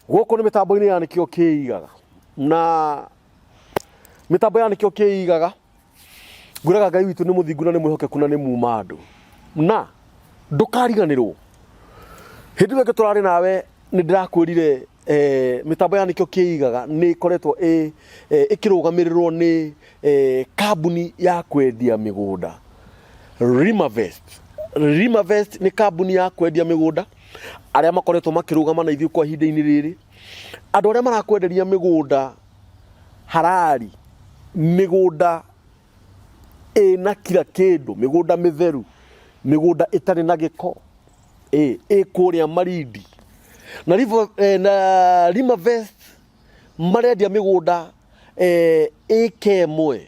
Goko ni mitambo-ini ya nikio kiigaga na mitambo ya nikio kiigaga nguraga Ngai witu ni muthingu na ni mwihokeku na ni muuma andu na ndukariganirwo hindi weke turari nawe ni ndirakwirire mitambo ya nikio kiigaga ni koretwo ikirugamirirwo ni kambuni ya kwendia migunda Rimavest ni kambuni ya kwendia migunda aria makoretwo makirugama na ithuĩ kwa ihinda-inĩ rĩrĩ andũ arĩa marakwenderia migunda harari migunda na kila kĩndũ migunda mitheru migunda itarĩ na gĩko kũrĩa Marindi na Rimavest marendia migunda ĩka ĩmwe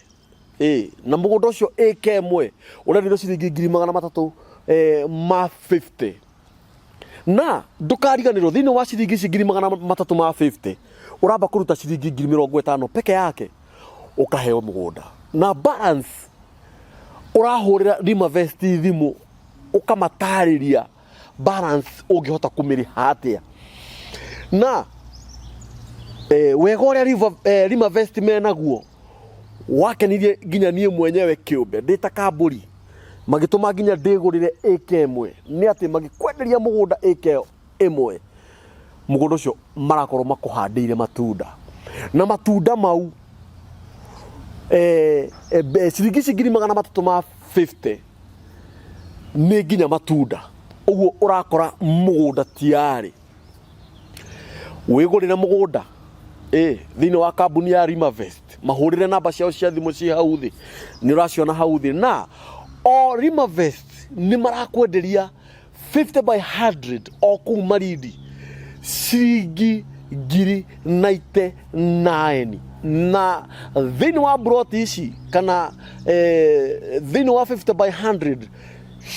na mugunda ũcio ĩka ĩmwe ũrendio ciringi 350 na ndukariganirwo thini wa ciringi 350 uramba kuruta ciringi 50 peke yake ukaheo mugunda na balance urahurira Rimavest thimu ukamatariria balance ungihota kumiriha atia na wega uria Rimavest menaguo wakenirie nginya nie mwenyewe kiumbe ndita kamburi magituma nginya ndigurire ĩka ĩmwe ni ati magikwenderia mugunda ĩka ĩmwe mugunda ucio marakorwo makuhandiire matunda na matunda mau ciringi 350 ni nginya matunda uguo urakora mugunda tiari wigurire mugunda thini wa kambuni ya Rimavest mahurire namba ciao cia thimu ci hau thi ni uraciona hau thi na o Rimavest ni marakwenderia 50 by 100 o kuu Marindi ciringi 99 na thini wa broti ici kana thini wa 50 by 100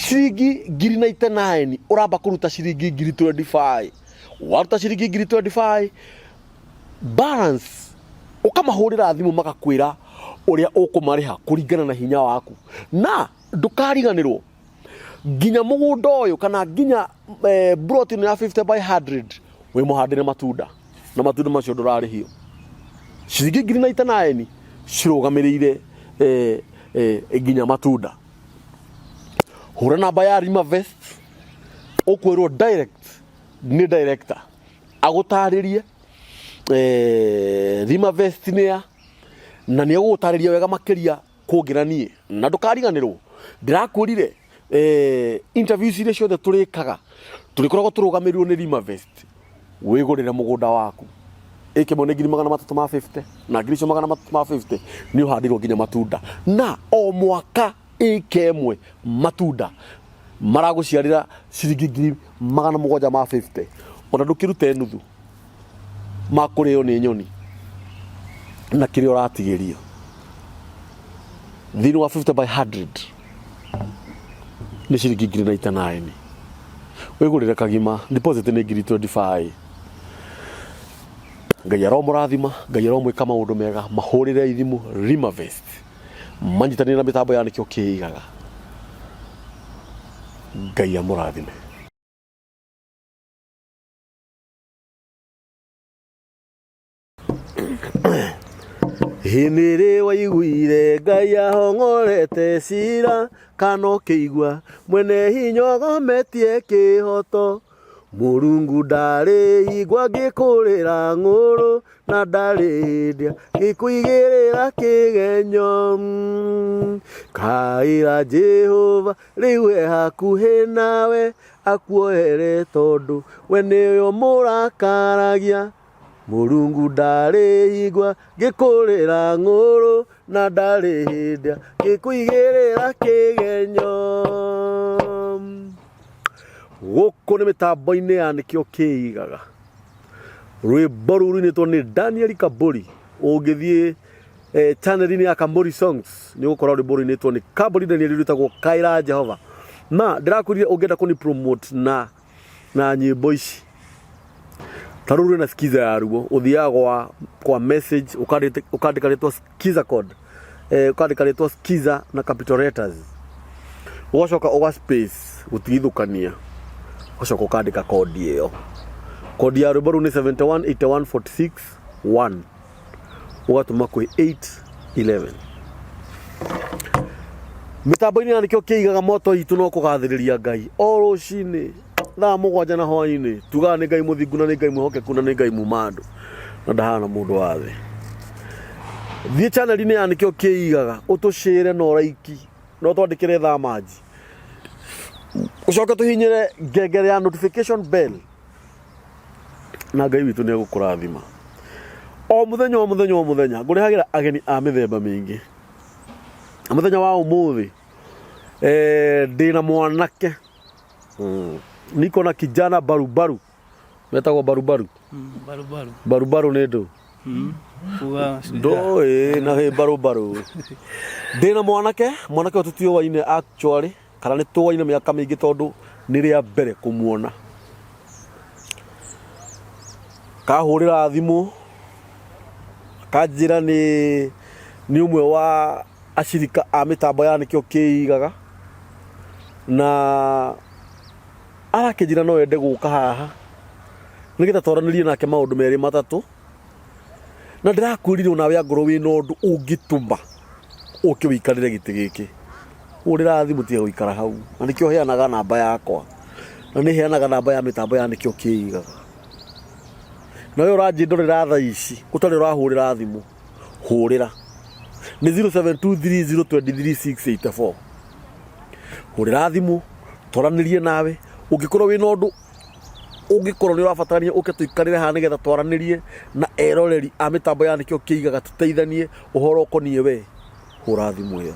ciringi 99 uramba kuruta ciringi 25 waruta ciringi 25 balance ukamahurira thimu makakwira uria ukumariha kuringana na hinya waku na ndukariganirwo nginya mugunda uyu kana nginya broti ya 50 by 100 we muhandire matunda na matunda macio ndurarihio ciringi 99 cirugamirire nginya matunda hura namba ya Rimavest ukwirwo direct ni director agutaririe Rimavest nia na ni agutariria wega makiria kungiranie na ndukariganirwo ndirakwirire interviews iria ciothe turikaga turikoragwo turugamirirwo ni Rimavest wigurire mugunda waku ĩkĩmwe nĩ 350 na 350 ni uhandirwo nginya matunda na o mwaka ĩka ĩmwe matunda maraguciarira ciringi 750 ona ndukirute nuthu makurio ni nyoni na kiri uratigirio thini wa 50 by 100 ni ciringi 99 wigurire kagima deposit ni 25 Ngai aromurathima Ngai aromwika maundu mega mahurire ithimu Rimavest manyitanire na mitambo ya nikio kiigaga Ngai amurathime Hiniri waiguire Ngai ahongorete cira kano kiigua mwene hinya gometie kihoto Murungu ndari igwa gikurira nguru na ndari hindia gikuigirira kigenyo kaira Jehova riwe hakuhi nawe akuohere tondu we niyo murakaragia Murungu ndari igwa gikurira nguru na ndari hindia gikuigirira kigenyo goko ni mitambo-ini ya nikio kiigaga rwimbo ruru rinitwo ni Daniel Kamburi ungithie channel-ini ya Kamburi Songs ni gukora rwimbo rinitwo ni Kamburi Daniel rutagwo kaira Jehova na ndirakwirire ungienda kuni promote na nyimbo ici taruru na skiza ya ruo uthiaga kwa message ukandika ritwa skiza code ukandika ritwa skiza na capital letters ugacoka uga space utigithukania ucoka ukandika code iyo Kodi ya rwimbo ni 718146 ugatuma kwi 811. Mitambo-ini ya nikio kiigaga moto itu no kugathiriria Ngai o rucini thaa 7 na hwaini tugaga ni Ngai muthingu na ni Ngai mwihokeku na ni Ngai mumandu na ndahana mundu wa thi. Thie channel-ini ya nikio kiigaga utushire no raiki no twandikire thaa maji ucoke tuhinyire ngengere ya notification bell na Ngai witu ni egukurathima o muthenya ngurihagira ageni a mithemba mingi. Muthenya wa umuthi ndina mwanake niko na kijana barubaru metagwo barubaru ni ndu ndo na he barubaru ndina mwanake ututio waine actually kana ni tuwaine miaka mingi tondu ni ria mbere kumuona kahurira thimu kanjira ni umwe wa ashirika a mitambo ya nikio kiigaga na arakijira no ende guka haha nigetha twaranirie nake maundu meri matatu na ndirakwirire unawe angoro wi no ndu ungituma uki wikarire giti giki urira thimu tie guikara hau na nikio heanaga namba yakwa na ni heanaga namba ya mitambo ya nikio kiigaga na yo rajindorera tha ici utari urahurira thimu hurira ni 0723023684 hurira thimu twaranirie nawe ungikorwo wi no ndu ungikorwo ni urabatarania uke tuikarire ha nigetha twaranirie na eroreri a mitambo ya nikio kiigaga tuteithanie uhoro konie we hura thimu yo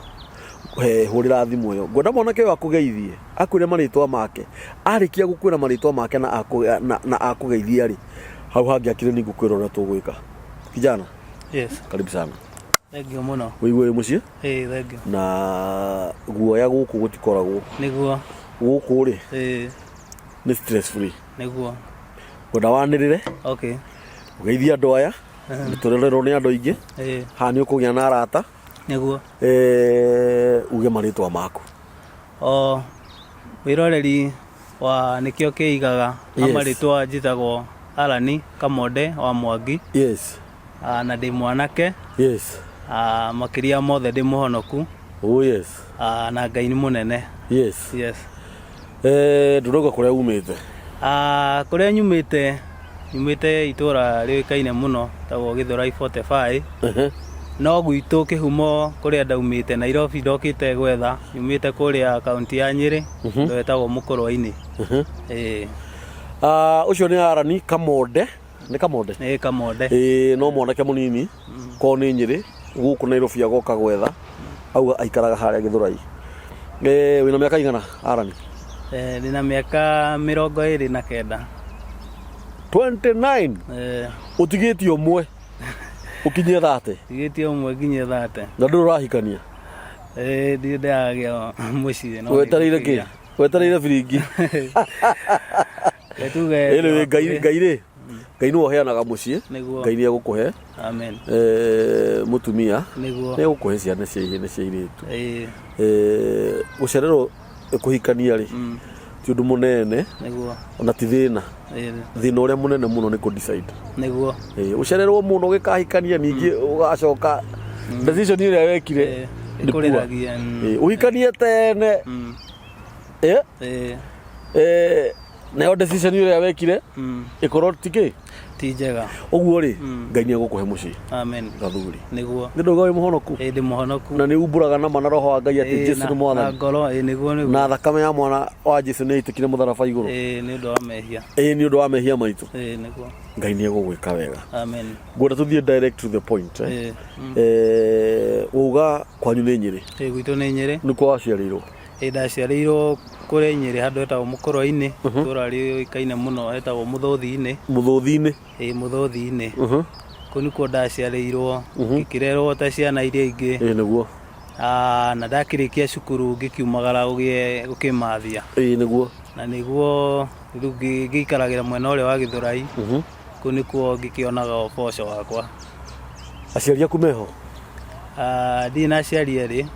hurira thimu yo ngwenda mwanake wa kugeithie akwire maritwa make arikia gukwira maritwa make na akugeithia ri hau hangi akire ni gukwira ora tugwika kijana. Yes, karibu sana. Thank you muno. Wiwe mucie? Thank you. Na guoya guku gutikoragwo. Niguo. Guku ri? Ni stress free. Niguo. Ngoda wanirire? Okay. Ugeithia andu aya. Niturererwo ni andu aingi. Ha ni ukugia na arata. Niguo. Uge maritwa maku. Wiroreri wa nikio kiigaga amaritwa njitagwo Alani Kamode wa Mwangi. Yes. Na ndi mwanake. Yes. Makiria mothe ndi muhonoku. Oh yes. Na Ngai ni munene. Yes. Yes. Nduroga kuria umite? Kuria nyumite itura riukaine muno tagwo Githurai 45. No gwitu kihumo kuria ndaumite Nairobi ndokite gwetha nyumite kuria kaunti ya Nyeri ndetagwo Mukorwa-ini. Ucio ni Arani Kamode. Ni Kamode? Kamode. No mwanake munini ko ni Nyeri guku Nairobi agoka gwetha auga aikaraga haria Githurai. Wina miaka igana Arani? Ndina miaka 29. 29? Utigitio umwe ukinyie 30? Utigitio umwe nginyie 30. Na ndu urahikania? Ndi ndagia mucie no. Wetereire ki? Wetereire biringi? Etuge ele Ngai no heanaga mucie. Ngai ni egukuhe. Amen. Mutumia niguo ni egukuhe ciana cia iritu. Gucererwo kuhikania ri ti undu munene niguo ona ti thina. Thina uria munene muno ni ku decide niguo ucererwo muno gikahikania ningi ugacoka decision iria wekire ikuriragia uhikanie tene na decision iria wekire ikorwo tiki ti njega uguo ri Ngai ni egukuhe muci. Amen. Gathuri niguo ni ndoga wi muhonoku ndi muhonoku na ni umburaga na mana roho wa Ngai ati Jesu ni mwathani na ngoro niguo na thakame ya mwana wa Jesu ni itikire mutharaba iguru ni undu wa mehia ni undu wa mehia maitu niguo Ngai ni egugwika wega. Amen. Ngwenda tuthie direct to the point uga kwanyu ni Nyeri? Gwitu ni Nyeri. Ni kwa waciarirwo? Ndaciarirwo kuria Nyeri handu etagwo Mukorwa-ini tura riukaine muno etagwo Muthuthi-ini. Muthuthi-ini? Muthuthi-ini. Kuni kuo ndaciarirwo ngikirerwo ta ciana iria ingi. Niguo. Na ndakirikia cukuru ngikiumagara ukimathia. Niguo. Na niguo ngikaragira mwena uria wa Githurai. Kuni kuo ngikionaga uboco wakwa. Aciari aku meho? Ndina aciari eri.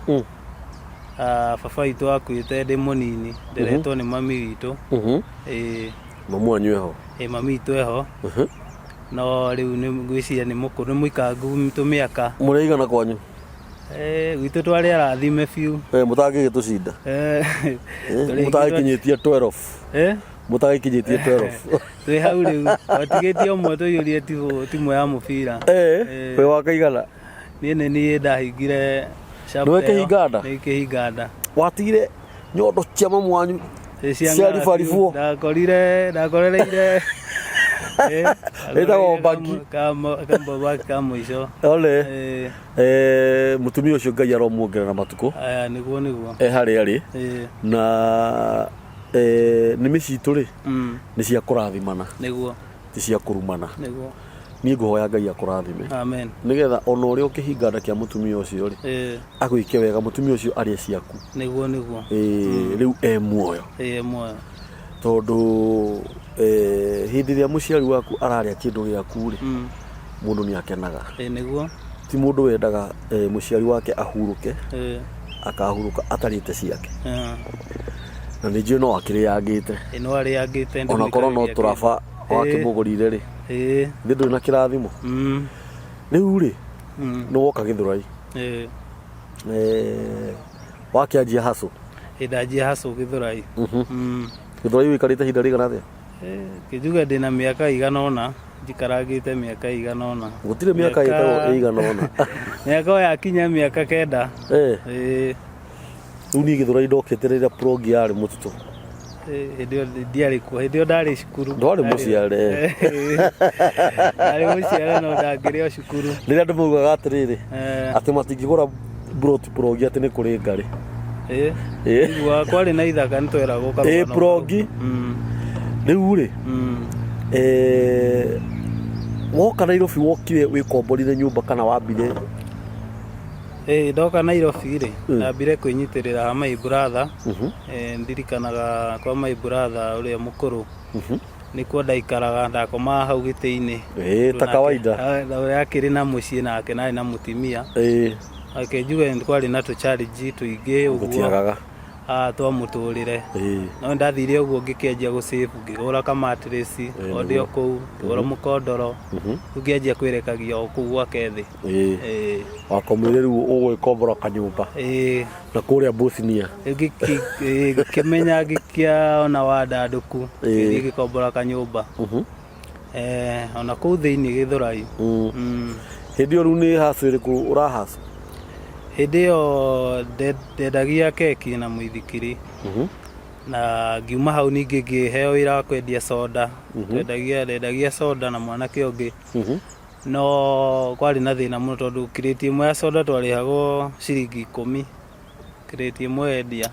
Baba witu akuite ndi munini ndiretwo ni mami witu. mamu anyu eho mami itu eho no riu ni ngwiciria ni mukuru ni muikangu tumiaka muraigana kwanyu gwitu twari arathime biu mutagigitushinda mutagikinyitie 12 mutagikinyitie 12 twi hau riu watigitie umwe tuyurie timu ya mubira we wakaigana ni ndahingire niwe kihinganda ni kihinganda watigire nyondo cia mamu wanyu cia ribaribu ndakorereire ĩtagwo mbagi ka mũico ole mũtumia ũcio Ngai aromuongerera matukũ nĩguo harĩa arĩ na nĩmĩ citũ rĩ nĩ cia kũrathimana nĩguo ti cia kũrumana nĩguo niĩ ngũhoya Ngai akũrathime amen nĩgetha ona ũrĩa ũkĩhinganda kĩa mũtumia ũcio rĩ agwĩke wega mũtumia ũcio arĩa ciaku nĩguo rĩu muoyo tondũ hĩndĩ ĩrĩa mũciari waku ararĩa kĩndũ gĩaku rĩ mũndũ nĩ akenaga nĩguo ti mũndũ wendaga mũciari wake ahurũke akahurũka atarĩte ciake na nĩ njũĩ no akĩrĩangĩte ona korwo no tũraba wakĩmũgũrire rĩ thĩ ndũrĩ na kĩrathimo rĩu rĩ nĩ woka Gĩthũrai wakĩanjia hacũ ndanjia hacũ Gĩthũrai Gĩthũrai wĩikarĩte ihinda rĩigana atĩa kĩnjuge ndĩna mĩaka igana ũna njikarangĩte mĩaka igana ũna gũtirĩ mĩaka ĩtagwo ĩigana ũna mĩaka yakinya mĩaka 9 rĩu niĩ Gĩthũrai ndokĩte rĩrĩa progi yarĩ mũtitũ hĩndĩ ĩyo ndiarĩ kuo hĩndĩ ĩyo ndarĩ cukuru ndwarĩ mũciare ndarĩ mũciare no ndangĩrĩ o cukuru rĩrĩa andũ maugaga atĩrĩrĩ atĩ matingĩgũra progi atĩ nĩ kũrĩ ngarĩ igua kwarĩ na ithaka nĩtweragwo progi rĩu rĩ woka Nairobi wokire wĩkomborire nyũmba kana wambire ndoka Nairobi rĩ ndambire kwĩnyitĩrĩra ha my brother ndirikanaga kwa my brother ũrĩa mũkũrũ nĩkuo ndaikaraga ndakoma hau gĩtĩ-inĩ ta kawaida ũrĩa akĩrĩ na mũciĩ nake narĩ na mũtimia akĩnjuge kwarĩ na tũcharĩnji tũingĩ ũguo twa mũtũrĩre no ndathire ũguo ngĩkĩanjia gũsave ngĩgũra kamatrĩci ondio kũu ngĩgũra mũkondoro ngĩanjia kwĩrekagia o kũu gwake thĩ wakomire rĩu ũgwĩkombora kanyũmba na kũrĩa Bosnia ngĩkĩmenya ngĩkĩona wandandũku ngĩthiĩ ngĩkombora kanyũmba ona kũu thĩinĩ Gĩthũrai hĩndĩ ĩyo rĩu nĩ hacũ ĩrĩkũ ũrahacũ hĩndĩ ĩyo ndendagia keki na mũithikiri na ngiuma hau ningĩ ngĩheo wĩra wa kwendia soda ndendagia soda na mwanake ũngĩ no kwarĩ na thĩna mũno tondũ kirĩti ĩmwe ya soda twarĩhagwo ciringi 10 kirĩti ĩmwe wendia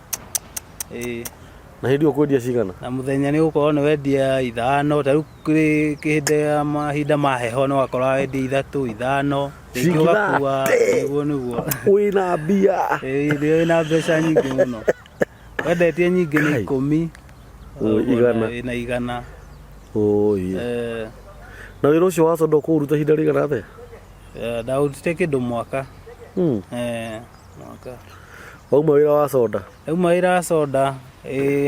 na hĩndĩ ĩyo kwendia cigana na mũthenya nĩ gũkorwo nĩ wendia 5 ta rĩu hĩndĩ ya mahinda ma heho no wakora wendia 3 5 rĩngĩ ũgakua nĩguo wĩna mbia wĩna mbeca nyingĩ mũno wendetie nyingĩ nĩ 10 na igana na wĩra ũcio wa soda kũũruta ihinda rĩigana atĩa ndaũrutĩte kĩndũ mwaka wauma wĩra wa soda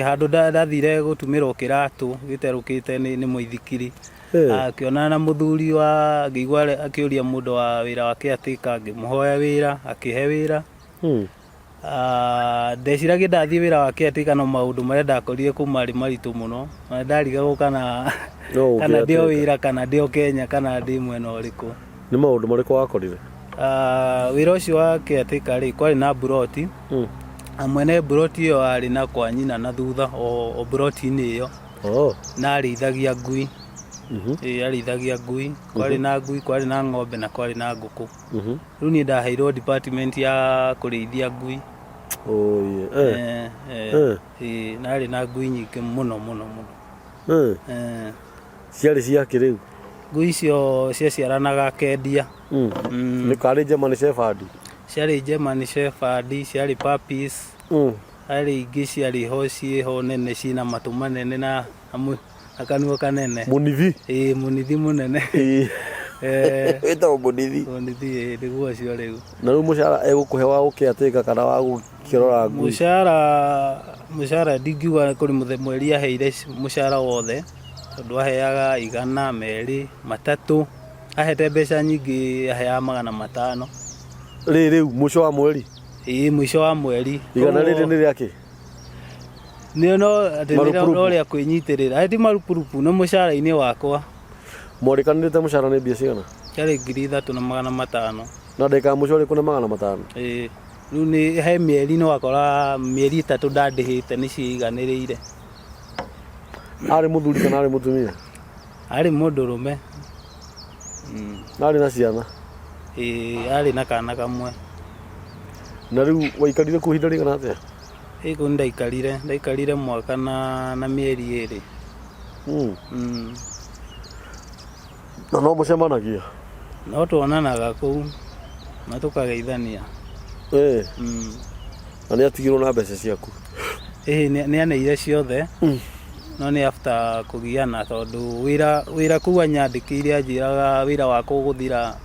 handũ ndathire gũtumĩrwo kĩratũ gĩterũkĩte nĩ mũithikiri akĩonana na mũthuri wa ngĩigua akĩũria mũndũ wa wĩra wa caretaker ngĩmũhoya wĩra akĩhe wĩra ndeciragia ndathiĩ wĩra wa caretaker no maũndũ marĩa ndakorire kuma arĩ maritũ mũno na ndarigagwo kana ndĩo wĩra kana ndĩo Kenya kana ndĩ mwena ũrĩkũ nĩ maũndũ marĩkũ wakorire wĩra ũcio wa caretaker rĩ kwarĩ na buroti mwene buroti ĩyo arĩ na kwa nyina na thutha o buroti-inĩ ĩyo na arĩithagia ngui arĩithagia ngui kwarĩ na ngui kwarĩ na ng'ombe na kwarĩ na ngũkũ rĩu niĩ ndaheirwo department ya kũrĩithia ngui na arĩ na ngui nyingĩ mũno ciarĩ ciake rĩu ngui icio ciaciaranaga kendia nĩ karĩ German Shepherd ciarĩ German Shepherd ciarĩ puppies harĩ ingĩ ciarĩ ho ciĩho nene ciĩna matũ manene na kanua kanene mũnithi mũnene wĩtagwo mũnithi nĩguo cio rĩu na rĩu mũcara egũkũhe wa gũkĩatĩka kana wa gũkĩrora ngui mũcara ndingiuga kũrĩ mweri aheire mũcara wothe tondu aheaga 100 meri matatu ahete mbeca nyingi aheaga 500 riu mwisho wa mweri mwisho wa mweri 100 riri ni riake no ria kwinyitirira ati marupurupu no mucara-ini wakwa mwarikanirite mucara ni mbia cigana cyari 3,500 na ndeka mwisho ri kuna 500 riu ni he mieri no wakora mieri 3 ndandihite ni ciiganiriire ari muthuri kana ari mutumia ari mundurume ari na ciana ari na kana kamwe na riu waikarire ku hinda rigana atia iko ndaikarire mwaka na mieri 2 na no mucemanagia no tuonanaga kuu na tukageithania na ni atigirwo na mbeca ciaku ni aneire ciothe no ni after kugiana tondu wira kuu anyandikiire anjiraga wira wako guthira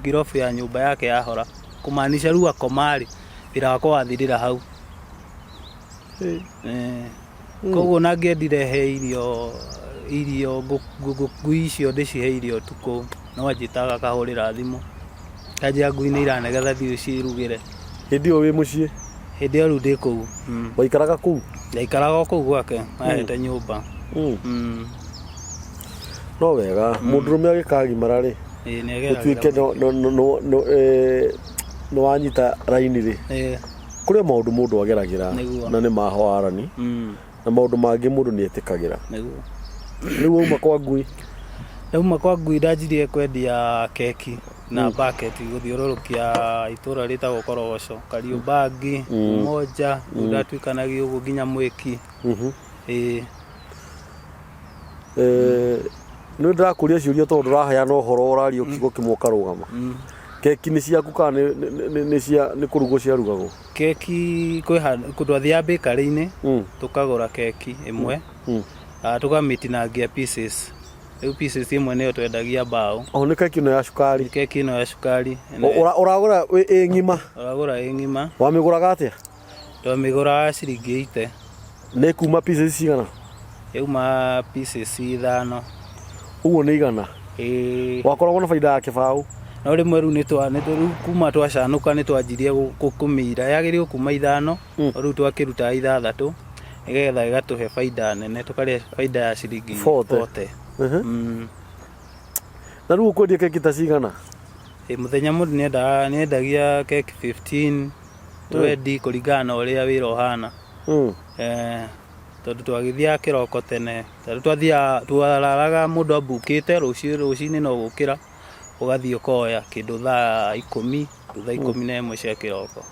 girofu ya nyumba yake yahora kumaanisha riu akomari wira wako wathirira hau koguo nangiendire he irio ngui icio ndicihe irio tuku no anjitaga kahurira thimu kanjia ngui ni iranegetha thiu cirugire hindi o wi mucii hindi o riu ndi kuu waikaraga kuu ndaikaraga kuu gwake ahete nyumba no wega mundurume agikagimara ri utuike no wanyita raini ri kuria maundu mundu ageragira na ni mahoarani na maundu mangi mundu ni etikagira riu uma kwa ngui ndanjirie kwendia keki na bucket guthiururukia itura ritagwo Korogoco Kariubangi Umoja ndatwikanagia uguo nginya Mwiki ni ndirakuria ciuria tondu raheana uhoro urario kigo kimwe karugama keki ni ciaku kana ni kurugo cia rugagwo keki kutwathia bakery-ini tukagura keki imwe tukamĩtinangia pieces riu pieces imwe niyo twendagia bao ni keki no ya cukari uragura ng'ima wamiguraga atia twamigura ciringi 80 ni kuma pieces cigana uma pieces 5 uguo ni igana wakoragwo na baida ya kibao no rimwe riu riu kuma twacanuka ni twanjirie kumira yagirio kuma 5 riu twakiruta 6 nigetha igatuhe baida nene tukaria baida ya ciringi 40 na riu kwendia keki ta cigana muthenya mundu niendagia keki 15 20 kuringana na uria wira uhana tondu twagithia kiroko tene tondu twararaga mundu abukite rucini no gukira ugathii ukoya kindu thaa 10 thaa 11 cia kiroko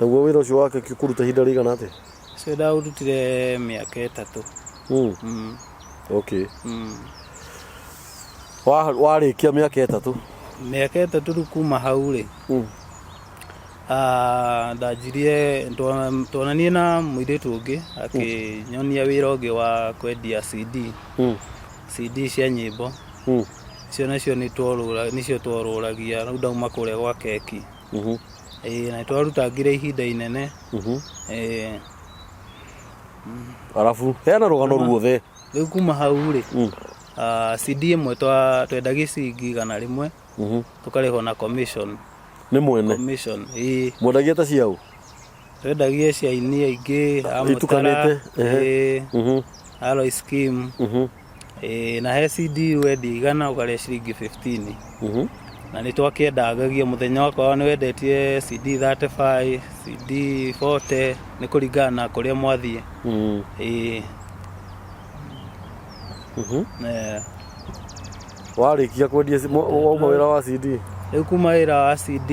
naguo wira ucio wake kuruta hinda rigana atia so ndaurutire miaka 3 okay warikia miaka 3 riu kuma hau ri ndanjirie tuonanie na muiritu ungi akinyonia wira ungi wa kwendia CD cia nyimbo cio nacio nicio tworuragia riu ndauma kuria gwa keki na twarutangire ihinda inene arafu hena rugano ruothe riu kuma hau ri CD imwe twendagia ciringi 100 tukarihwo na commission ni mwene mwendagia ta ciau twendagia cia ini aingi amutara alloy scheme na he CD wendi 100 ukaria ciringi 15 na ni twakiendagagia muthenya wakwa ni wendetie CD 35 CD 40 ni kuringana kuria mwathie warikia kwendia wauma wira wa CD riu kuma wira wa CD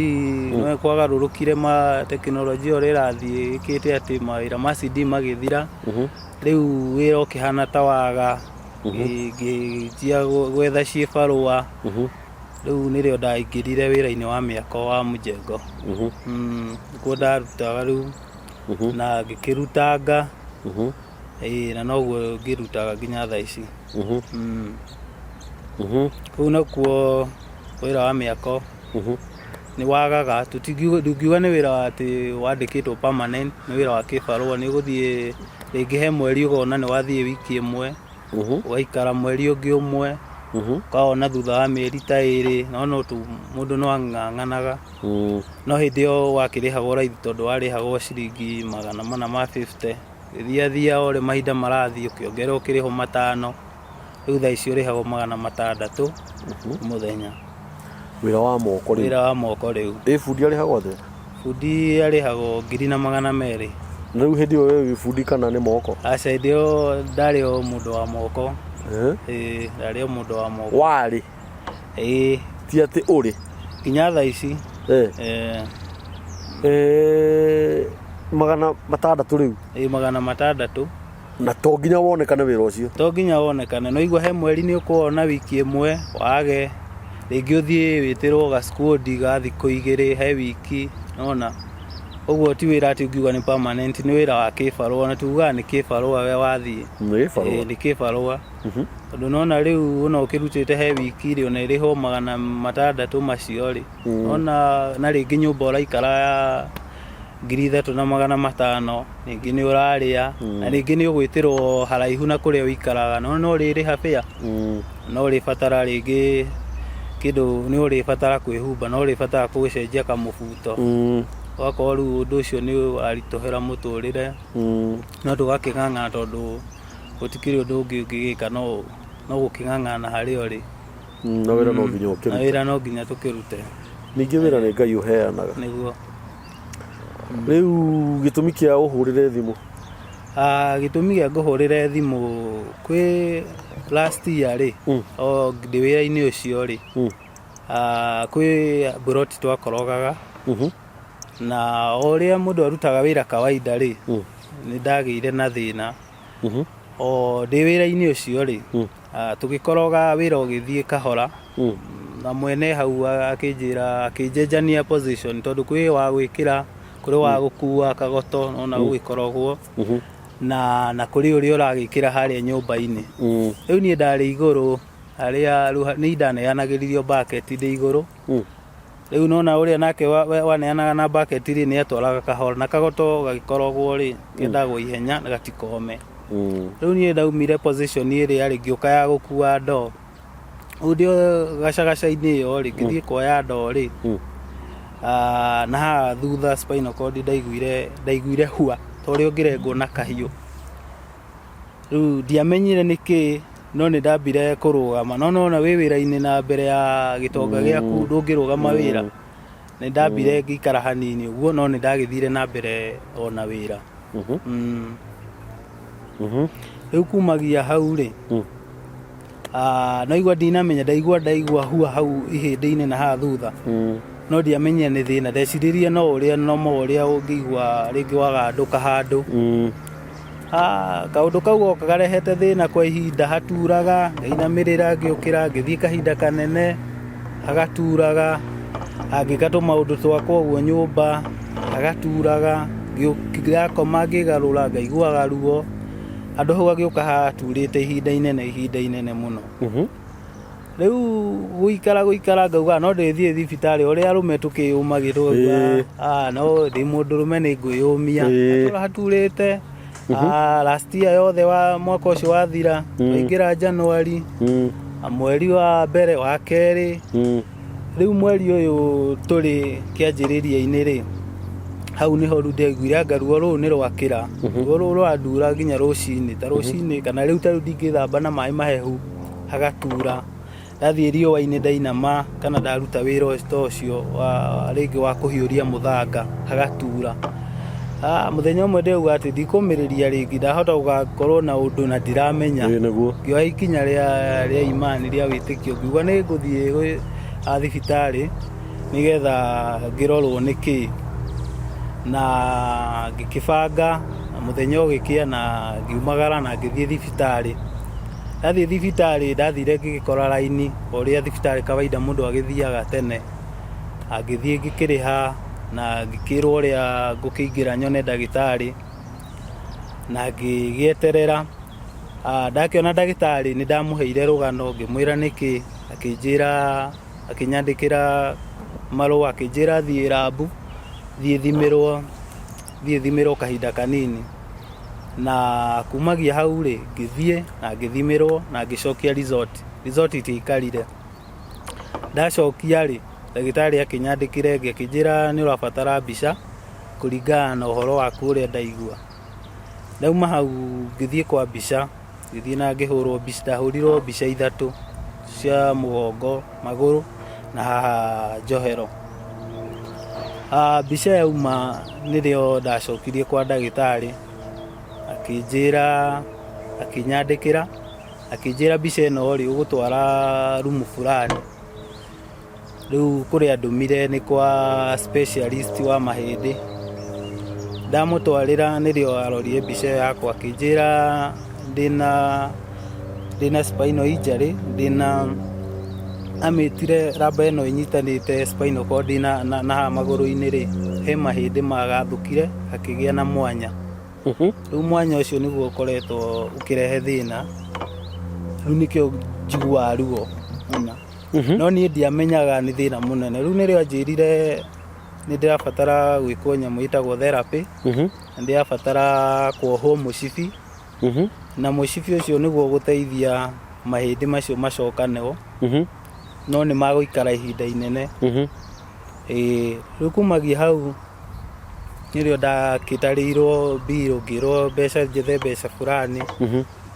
no kwagarurukire ma teknolojia uri rathie ikite ati mawira ma CD magithira riu wira ukihana tawaga ngijia gwetha cibarua riu nirio ndaingirire wira-ini wa miaka wa mujengo kuo ndarutaga riu na ngikirutanga na noguo ngirutaga nginya thaa ici kuu nakuo wira wa miako ni wagaga ndungiuga ni wira ati wandikitwo permanent ni wira wa kibarua ni guthie rĩngĩ he mweri ũgona nĩ wathiĩ wiki ĩmwe ũgaikara mweri ũngĩ ũmwe ũkawona thutha wa mĩeri ta ĩrĩ no mũndũ no ang'ang'anaga no hĩndĩ ĩyo wakĩrĩhagwo raithi tondũ warĩhagwo ciringi 450 thia ore mahinda marathiĩ ũkĩongerera ũkĩrĩho 5 rĩu thaa ici ũrĩhagwo 600 mũthenya. Wĩra wa moko rĩu bundi arĩhagwo atĩa? Bundi arĩhagwo 2,200. Rĩu hĩndĩ ĩyo wĩ bundi kana nĩ moko? Aca hĩndĩ ĩyo ndarĩ o mũndũ wa moko. Ndarĩ o mũndũ wa moko. Warĩ? Ti atĩ ũrĩ? Nginya thaa ici. 600 rĩu? 600. Na to nginya wonekane wĩra ũcio? To nginya wonekane, no igua he mweri nĩ ũkuona wiki ĩmwe wage, rĩngĩ ũthiĩ wĩtĩrwo ga squad ga thikũ 2 he wiki, nona ũguo ti wĩra atĩ ũngiuga nĩ permanent, nĩ wĩra wa kĩbarũa, na tugaga nĩ kĩbarũa we wathiĩ. Nĩ kĩbarũa. Tondũ nona rĩu ona ũkĩrutĩte he wiki rĩ ona ĩrĩho 600 macio rĩ, ona na rĩngĩ nyũmba ũraikara ya 3,500, rĩngĩ nĩ ũrarĩa, na rĩngĩ nĩ ũgwĩtĩrwo haraihu na kũrĩa ũikaraga, no ũrĩrĩha fare, no ũrĩbatara rĩngĩ kĩndũ, nĩ ũrĩbatara kwĩhumba, no ũrĩbatara gũcenjia kamũbuto, ũgakorwo rĩu ũndũ ũcio nĩ waritũhĩra mũtũrĩre, no tũgakĩng'ang'ana tondũ gũtikĩrĩ ũndũ ũngĩ ũngĩgĩka, no gũkĩng'ang'ana harĩa ũrĩ, na wĩra no nginya tũkĩrute. Ningĩ wĩra nĩ Ngai ũheanaga. Nĩguo. Rĩu gĩtũmi kĩa ũhũrĩre thimũ? Gĩtũmi kĩa ngũhũrĩre thimũ, kwĩ last year rĩ, o ndĩ wĩra-inĩ ũcio rĩ, kwĩ buroti twakorogaga, na o ũrĩa mũndũ arutaga wĩra kawaida rĩ, nĩ ndagĩire na thĩna, o ndĩ wĩra-inĩ ũcio rĩ, tũgĩkoroga wĩra ũgĩthiĩ kahora, na mwene hau akĩnjenjania position, tondũ kwĩ wa gwĩkĩra, kũrĩ wa gũkua kagoto, ona gũgĩkorogwo, na kũrĩ ũrĩa ũragĩkĩra harĩa nyũmba-inĩ. Rĩu niĩ ndarĩ igũrũ, harĩa nĩ ndaneanagĩririo bucket ndĩ igũrũ, rĩu nona ũrĩa nake waneanaga na bucket rĩ nĩ atwaraga kahora, na kagoto gagĩkorogwo rĩ kendagwo ihenya na gatikome. Rĩu niĩ ndaumire position ĩrĩa rĩ ngĩũka ya gũkua ndoo, rĩu ndĩ gacagaca-inĩ ĩyo rĩ ngĩthiĩ kuoya ndoo rĩ, na haha thutha spinal cord ndaiguire hua ta ũrĩa ũngĩrengwo na kahiũ. Rĩu ndiamenyire nĩkĩ, no nĩ ndambire kũrũgama, no nona wĩ wĩra-inĩ na mbere ya gĩtonga gĩaku ndũngĩrũgama wĩra, nĩ ndambire ngĩikara hanini ũguo, no nĩ ndagĩthire na mbere ona wĩra. Rĩu kumagia hau rĩ, naigua ndinamenya, ndaigua hua hau ihĩndĩ-inĩ na haha thutha, no ndiamenyire nĩ thĩna, ndeciririe no ũrĩa ũngĩigua rĩngĩ wagandũka handũ. Kaũndũ kau karehete thĩna kwa ihinda, haturaga, ngainamĩrĩra ngĩũkĩra, ngĩthiĩ kahinda kanene hagaturaga, ngĩka maũndũ twakwa ũguo nyũmba hagaturaga, ngĩakoma ngĩgarũra ngaiguaga ruo, handũ hau hagĩũka haturĩte ihinda inene mũno. Rĩu gũikara ngauga no ndĩthiĩ thibitarĩ, ũrĩa arũme tũkĩyũmagĩrwo, no ndĩ mũndũrũme nĩ ngwĩyũmia, hatũra haturĩte. Last year yothe wa mwaka ũcio wathira, waingĩra January, mweri wa mbere wa kerĩ, rĩu mweri ũyũ tũrĩ kĩanjĩrĩria-inĩ rĩ, hau niho rĩu ndaiguire ngaruo rũu nĩ rwakĩra, ruo rũu rwandura nginya rũcinĩ, ta rũcinĩ, kana rĩu ta rĩu ndingĩthamba na maĩ mahehu hagatura, ndathiĩ riũa-inĩ ndainama, kana ndaruta wĩra ũcio rĩngĩ wa kũhiũria mũthanga hagatura. Mũthenya ũmwe ndĩrauga atĩ ndikũmĩrĩria rĩngĩ, ndahota gũgakorwo na ũndũ na ndiramenya, ngĩoya ikinya rĩa imani rĩa wĩtĩkio, ngiuga nĩ ngũthiĩ thibitarĩ nĩgetha ngĩrorwo nĩkĩ, na ngĩkĩbanga mũthenya ũgĩkĩa na ngiumagara na ngĩthiĩ thibitarĩ. Ndathiĩ thibitarĩ ndathire ngĩgĩkora raini, ũrĩa thibitarĩ kawaida mũndũ agĩthiaga tene, ngĩthiĩ ngĩkĩrĩha na ngĩkĩrwo ũrĩa ngũkĩingĩra nyone ndagĩtarĩ, na ngĩgĩeterera. Ndakĩona ndagĩtarĩ nĩ ndamũheire rũgano, ngĩmwĩra nĩkĩ, akĩnjĩra, akĩnyandĩkĩra marũa, akĩnjĩra thiĩ rabu, thiĩ thimirwo kahinda kanini. na kumagia hau ri ngithie na ngithimirwo na ngicokia resort itikarire ndacokia ri ndagitari akinyandikire ngikijira ni urabatara mbica kuringana na uhoro waku uri ndaigua ndauma hau ngithie kwa mbica ngithie na ngihurwo mbica ndahurirwo mbica 3 cia mugongo maguru na haha njohero mbica yauma nirio ndacokirie kwa ndagitari akinjira akinyandikira akinjira mbica ino ri ugutwara rumu fulani riu kuria ndumire ni kwa specialist wa mahindi ndamutwarira nirio arorire mbica yakwa akinjira ndina spinal injury ndina amitire raba ino inyitanite spinal cord na maguru-ini ri he mahindi magathukire akigia na mwanya riu mwanya ucio niguo ukoretwo ukirehe thina riu nikio njigua ruo muna no ni ndiamenyaga ni thina munene riu nirio anjirire ni ndirabatara gwikwo nyamu itagwo therapy ndirabatara kuohwo mucibi na mucibi ucio niguo guteithia mahindi macio macokaneo no ni maguikara ihinda inene riu kumagia hau nirio ndakitarirwo biro ngirwo mbeca njethe mbeca fulani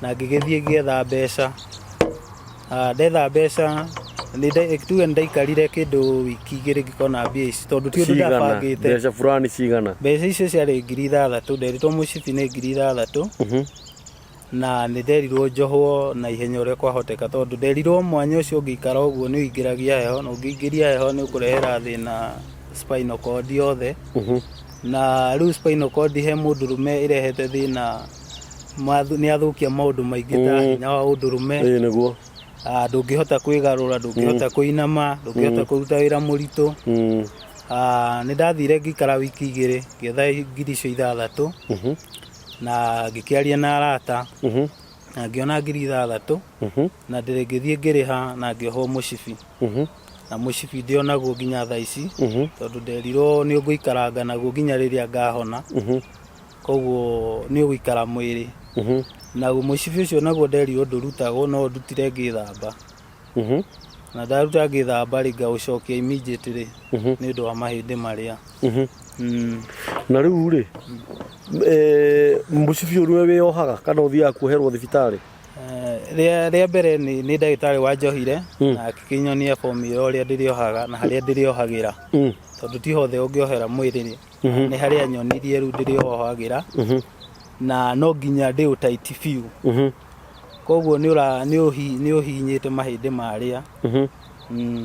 na ngigithie ngietha mbeca ndetha mbeca tuge ndaikarire kindu wiki igiri ngikona mbia ici tondu ti undu ndabangite mbeca fulani cigana mbeca icio ciarĩ 6,000 nderitwo mucibi nĩ 6,000 na nĩ nderirwo njohwo na ihenya ũrĩa kwahoteka tondu nderirwo mwanya ũcio ũngĩikara ũguo nĩ ũingĩragia heho na ũngĩingĩria heho nĩ ũkũrehera thĩna spinal cord yothe na rĩu spinal cord he mũndũrũme ĩrehete thĩna nĩ athukia maũndũ maingĩ ta hinya wa ũndũrũme nĩguo ndũngĩhota kwĩgarũra ndũngĩhota kũinama ndũngĩhota kũruta wĩra mũritũ nĩ ndathire ngĩikara wiki 2 ngĩetha 6,000 na ngĩkĩaria na arata na ngĩona 6,000 na ndĩrĩngĩthiĩ ngĩrĩha na ngĩohwo mũcibi na mũcibi ndĩonagwo nginya thaa ici tondũ nderirwo nĩ ũgũikaranga naguo nginya rĩrĩa ngahona koguo nĩ ũgũikara mwĩrĩ na mũcibi ũcio naguo nderirwo ndũrutagwo no ndutire ngĩthamba na ndaruta ngĩthamba rĩ ngaũcokia immediately nĩ ũndũ wa mahĩndĩ marĩa na rĩu rĩ mũcibi ũyũ nĩwe wĩyohaga kana ũthiaga kuoherwo thibitarĩ rĩa mbere nĩ ndagĩtarĩ wanjohire na akĩnyonia formula ũrĩa ndĩrĩohaga na harĩa ndĩrĩohagĩra tondũ ti hothe ũngĩohera mwĩrĩ nĩ harĩa nyonirie rĩu ndĩrĩohagĩra na no nginya ndĩ ũtaiti biũ koguo nĩ ũhinyĩte mahĩndĩ marĩa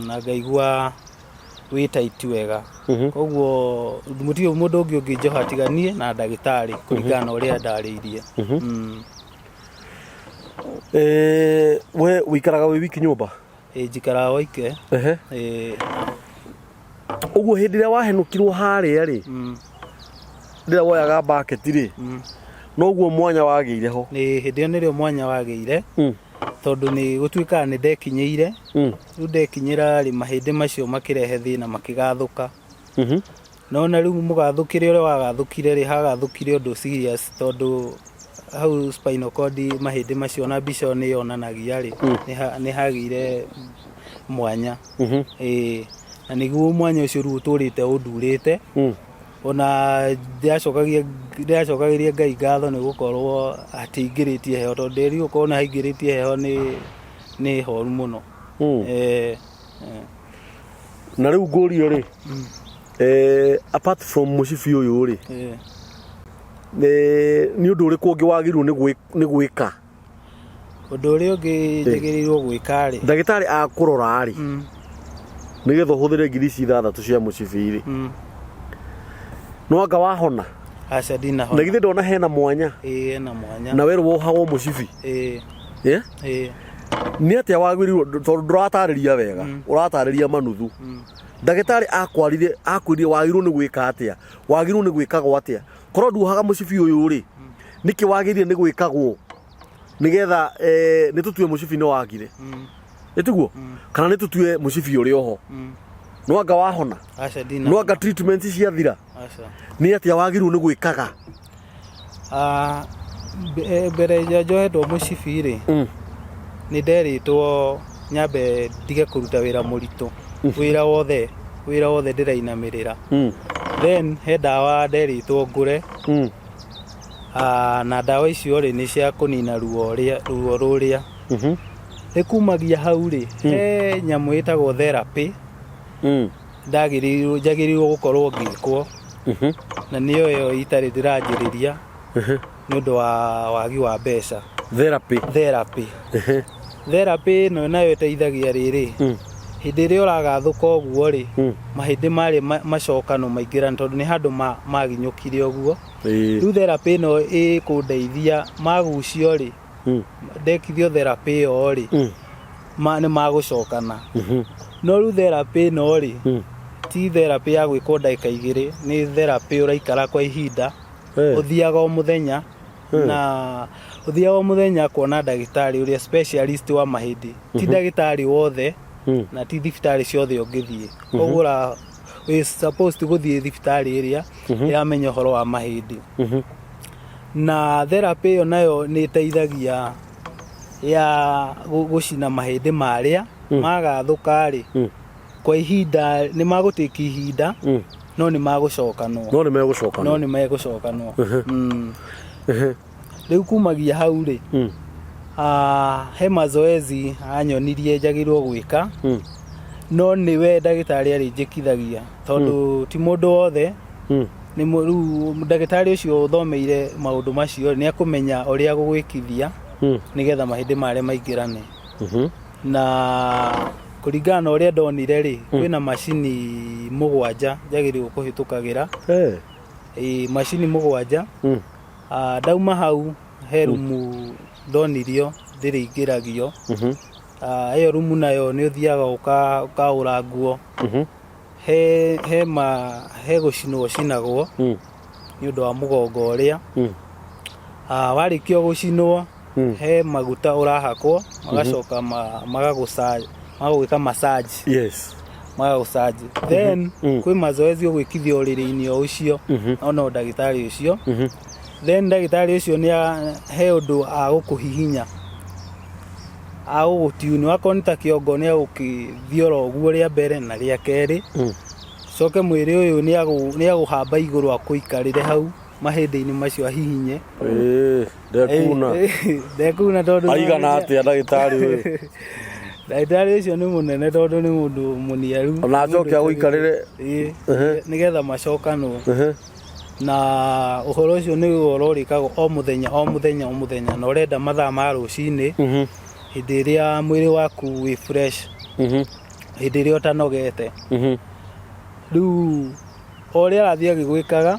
na ngaigua wĩ taiti wega koguo mũtirĩ mũndũ ũngĩ ũngĩnjoha tiganie na ndagĩtarĩ kũringana na ũrĩa ndarĩirie we wĩikaraga wĩ wiki nyũmba njikaraga waike ũguo hĩndĩ ĩrĩa wahenũkirwo harĩa rĩ rĩrĩa woyaga mbaketi rĩ noguo mwanya wagĩire ho hĩndĩ ĩyo nĩrĩo mwanya wagĩire tondũ nĩ gũtuĩkaga nĩ ndekinyĩire rĩu ndekinyĩra rĩ mahĩndĩ macio makĩrehe thĩna makĩgathũka no na rĩu mũgathũkire ũrĩa wagathũkire rĩ hagathũkire ũndũ serious tondũ hau spinal cord mahĩndĩ macio na mbica nĩ yonanagia rĩ nĩ hagĩire mwanya na nĩguo mwanya ũcio rĩu ũtũrĩte ũndurĩte ona ndĩracokagĩria Ngai ngatho nĩ gũkorwo hatingĩrĩtie heho tondũ ndĩri ũkorwo nĩ haingĩrĩtie heho nĩ horu mũno na rĩu ngũrio rĩ apart from mũcibi ũyũ rĩ nĩ ũndũ ũrĩkũ ũngĩ wagĩrĩirwo nĩ gwĩka ũndũ ũrĩa ũngĩ njagĩrĩirwo gwĩka rĩ ndagĩtarĩ akũrora rĩ nĩgetha ũhũthĩre 6,000 cia mũcibi rĩ no anga wahona aca ndinahona na githĩ ndona hena mwanya hena mwanya na werwo wohagwo mũcibi nĩ atĩa wagĩrĩirwo tondũ ndũratarĩria wega ũratarĩria manuthu ndagĩtarĩ akwĩrire wagĩrĩirwo nĩ gwĩka atĩa wagĩrĩirwo nĩ gwĩkagwo atĩa korwo nduohaga mũcibi ũyũ rĩ nĩkĩ wagĩrĩire nĩ gwĩkagwo nĩgetha nĩ tũtue mũcibi nĩ wagire nĩtiguo kana nĩ tũtue mũcibi ũrĩ oho no anga wahona aca ndina no anga treatment ciathira nĩ atĩa wagĩrĩirwo nĩ gwĩkaga mbere ya njohetwo mũcibi-rĩ nĩ nderitwo nyambe ndige kũruta wĩra mũritũ wĩra wothe ndĩrainamĩrĩra then he ndawa nderitwo ngũre na ndawa icio-rĩ nĩ cia kũnina ruo rũrĩa ĩkumagia hau-rĩ he nyamũ ĩtagwo therapy njagĩrĩirwo gũkorwo ngĩkwo na nĩyo ĩyo itarĩ ndĩranjĩrĩria nĩ ũndũ wa wagi wa mbeca. Therapy ĩno nayo ĩteithagia rĩrĩ hĩndĩ ĩrĩa ũragathũka ũguo-rĩ mahĩndĩ marĩ macokano maingĩra tondũ nĩ handũ maginyũkire ũguo. Rĩu therapy ĩno ĩkũndeithia magucio-rĩ ndekithio therapy ĩyo-rĩ nĩ magũcokana. No rĩu therapy ĩno-rĩ ti therapy ya gwĩkwo ndagĩka 2 nĩ therapy ũraikara kwa ihinda ũthiaga o mũthenya na ũthiaga o mũthenya kuona ndagĩtarĩ ũrĩa specialist wa mahĩndĩ ti ndagĩtarĩ wothe na ti thibitarĩ ciothe ũngĩthiĩ koguo we supposed gũthiĩ thibitarĩ ĩrĩa ĩramenya ũhoro wa mahĩndĩ. Na therapy ĩyo nayo nĩ ĩteithagia ya gũcina mahĩndĩ marĩa magathũka-rĩ kwa ihinda nĩ magũtĩki ihinda no nĩ megũcokanwo. Rĩu kumagia hau-rĩ he mazoezi anyonirie njagĩrĩirwo gwĩka no nĩwe ndagĩtarĩ arĩnjĩkithagia tondũ ti mũndũ wothe rĩu ndagĩtarĩ ũcio ũthomeire maũndũ macio nĩ akũmenya ũrĩa gũgwĩkithia nĩgetha mahĩndĩ marĩa maingĩrane. Na kũringana na ũrĩa ndonire-rĩ kwĩna macini 7 njagĩrĩirwo kũhĩtũkagĩra macini 7 ndauma hau he rumu ndonirio ndĩrĩingĩragio ĩyo rumu nayo nĩ ũthiaga ũkaũra nguo he gũcinwo cinagwo nĩ ũndũ wa mũgongo ũrĩa warĩkio gũcinwo he maguta ũrahakwo magacoka magagwĩka massage magagũcanji then kwĩ mazoezi ũgwĩkithio ũrĩrĩ-inĩ o ũcio ona ndagĩtarĩ ũcio then ndagĩtarĩ ũcio he ũndũ agũkũhihinya agũgũtiuni wakorwo nĩ ta kĩongo nĩ agũkĩthiora ũguo rĩa mbere na rĩa kerĩ coke mwĩrĩ ũyũ nĩ agũhamba igũrũ akũikarĩre hau mahĩndĩ-inĩ macio ahihinye ndekuna tondũ aigana atĩa ndagĩtarĩ ũyũ ndagĩtarĩ ũcio nĩ mũnene tondũ nĩ mũndũ mũniaru na acoke agũikarĩre nĩgetha macokanwo na ũhoro ũcio nĩ ũrorĩkagwo o mũthenya na ũrenda mathaa ma rũcinĩ hĩndĩ ĩrĩa mwĩrĩ waku wĩ fresh hĩndĩ ĩrĩa ũtanogete. Rĩu o ũrĩa arathiĩ agĩgwĩkaga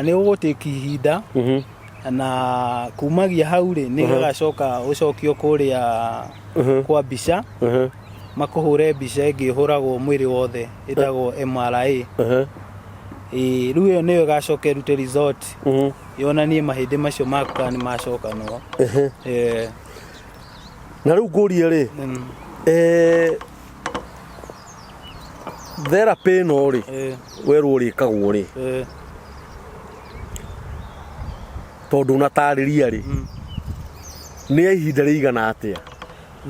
nĩ ũgũtĩki ihinda na kumagia hau-rĩ nĩ gagacoka ũcokio kũrĩa kwa mbica makũhũre mbica ĩngĩ ĩhũragwo mwĩrĩ wothe ĩtagwo MRI. Rĩu ĩyo nĩyo ĩgacoka ĩrute result yonanie mahĩndĩ macio maku kana nĩ macokanwo. Na rĩu ngũrie-rĩ therapy ĩno-rĩ werwo ũrĩkagwo-rĩ tondũ ũnatarĩria-rĩ nĩ ya ihinda rĩigana atĩa?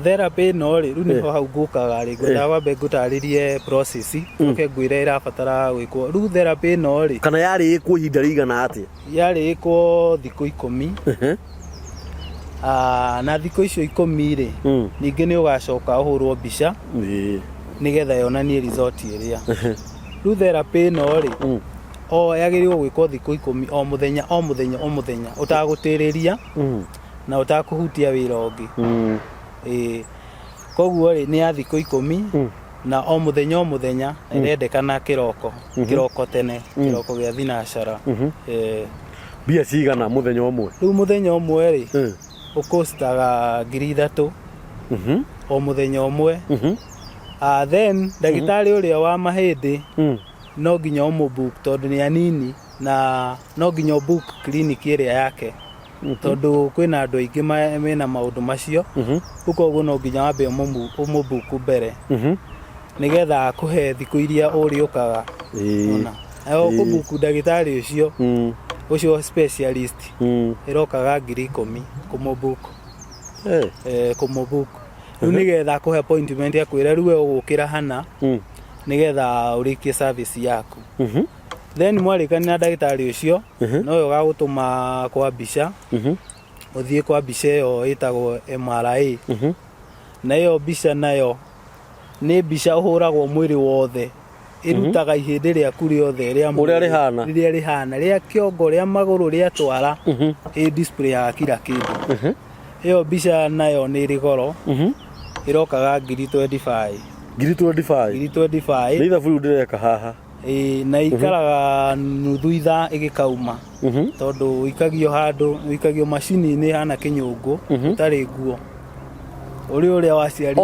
Therapy ĩno-rĩ rĩu nĩho hau ngũkaga-rĩ ngwendaga wambe ngũtarĩrie process ũke ngwĩre ĩrabatara gwĩkwo. Rĩu therapy ĩno-rĩ kana yarĩ ĩkwo ihinda rĩigana atĩa? Yarĩ ĩkwo thikũ 10 na thikũ icio 10-rĩ ningĩ nĩ ũgacoka ũhũrwo mbica nĩgetha yonanie result ĩrĩa. Rĩu therapy ĩno-rĩ yagĩrĩirwo gwĩkwo thikũ 10 o mũthenya ũtagũtĩrĩria na ũtakũhutia wĩra ũngĩ. Koguo-rĩ nĩ ya thikũ 10 na o mũthenya ĩrendekana kĩroko tene kĩroko gĩa thinacara. Mbia cigana mũthenya ũmwe? Rĩu mũthenya ũmwe-rĩ ũkostaga 3,000 o mũthenya ũmwe. Then ndagĩtarĩ ũrĩa wa mahĩndĩ no nginya ũmũbook tondũ nĩ anini na no nginya ũbook clinic ĩrĩa yake tondũ kwĩna andũ aingĩ mena maũndũ macio. Koguo no nginya wambe ũmũbook mbere nĩgetha akũhe thikũ iria ũrĩũkaga. Ũkũbook ndagĩtarĩ ũcio ucio specialist irokaga 10,000 kumubuku kumubuku riu nigetha kuhe appointment ya kwira riu ugukira hana nigetha urikie service yaku then mwarikani na ndagitari ucio no ugagutuma kwa mbica uthie kwa mbica iyo itagwo MRI na iyo mbica nayo ni mbica uhuragwo mwiri wothe irutaga ihindi riaku riothe ria rihana ria kiongo ria maguru ria twara display ya kila kindu iyo mbica nayo ni ri goro irokaga 25,000 ni ithabu riu ndireka haha na ikaraga nuthu ithaa igikauma tondu ikagio handu ikagio macini-ini hana kinyungu utari nguo uria waciari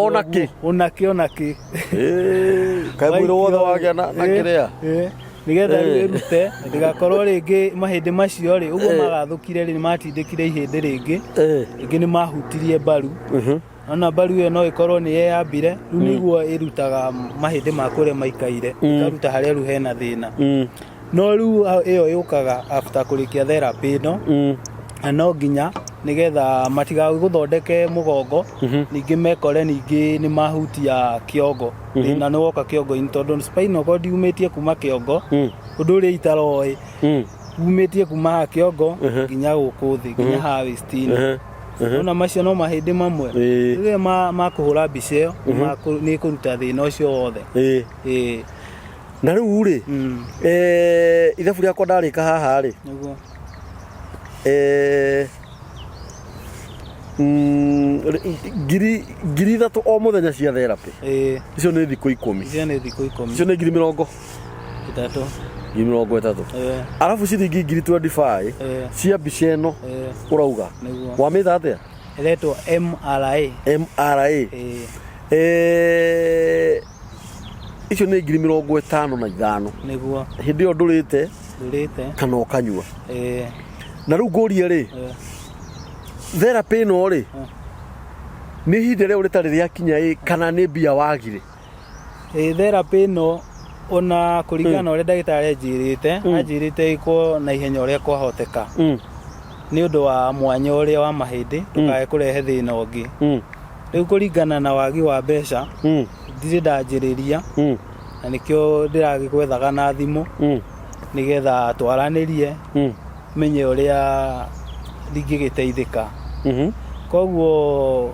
onaki kai mwiri wothe wagia na kiria nigetha irute ndigakorwo ringi mahindi macio ri uguo magathukire ri matindikire ihindi ringi ingi ni mahutirie mbaru ona mbaru iyo no ikorwo ni yeyambire riu niguo irutaga mahindi makure maikaire ikaruta haria ru hena thina no riu iyo yukaga after kurikia therapy no no nginya nigetha matiga guthondeke mugongo ningi mekore ningi ni mahutia kiongo thina ni woka kiongo in tondu spinal cord yumetie kuma kiongo undu ri itaroi umetie kuma kiongo nginya guku thi nginya ha waist-ini ona macio no mahindi mamwe ri makuhura mbica iyo ni kuruta thina ucio wothe na riu ri ithabu riakwa ndarika haha ri ngiri ithatu o muthenya cia therapy icio ni thiku 10 icio ni thiku 10 icio ni 30,000 30 arafu ciringi 25 cia mbica ino urauga wamitha atia iretwo MRI icio ni 55,000 niguo hindi iyo ndurite kana ukanyua na riu nguria ri therapy no ri ni hinde ria uritari ria kinya kana ni mbia wagire therapy no ona kuringana uria ndagitari anjirite iko na ihenya uria kwahoteka ni undu wa mwanya uria wa mahindi tukae kurehe thina ungi riu kuringana na wagi wa mbeca ndiri ndanjiriria na nikio ndiragigwethaga na thimu nigetha twaranirie menye uria ndingigiteithika koguo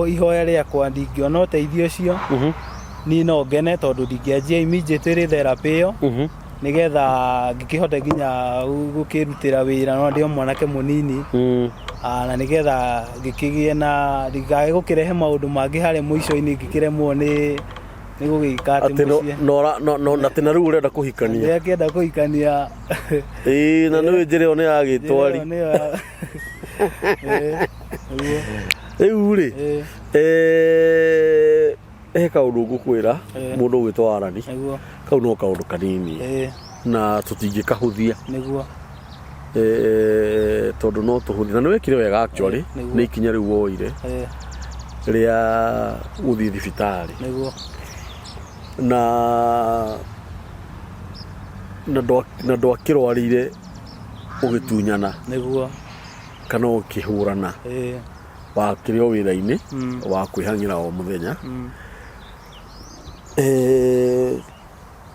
ihoya riakwa ndingiona uteithio ucio ni no ngene tondu ndingianjia immediately therapy iyo nigetha ngikihota nginya gukirutira wira no ndio mwanake munini na nigetha ngikigie na ndigae gukirehe maundu mangi hari muico-ini ngikiremwo ni gugikate mucie no na tena riu urenda kuhikania ya kienda kuhikania na no njire one agitwari riu ri kaundu ngukwira mundu gwitwa Arani kau no kaundu kanini na tutingikahuthia niguo tondu no tuhuthia na niwekire wega actually ni ikinya riu woire ria guthii thibitari niguo na ndwakirwarire ugitunyana niguo kana ukihurana wakirio wira-ini wa kwihangira o muthenya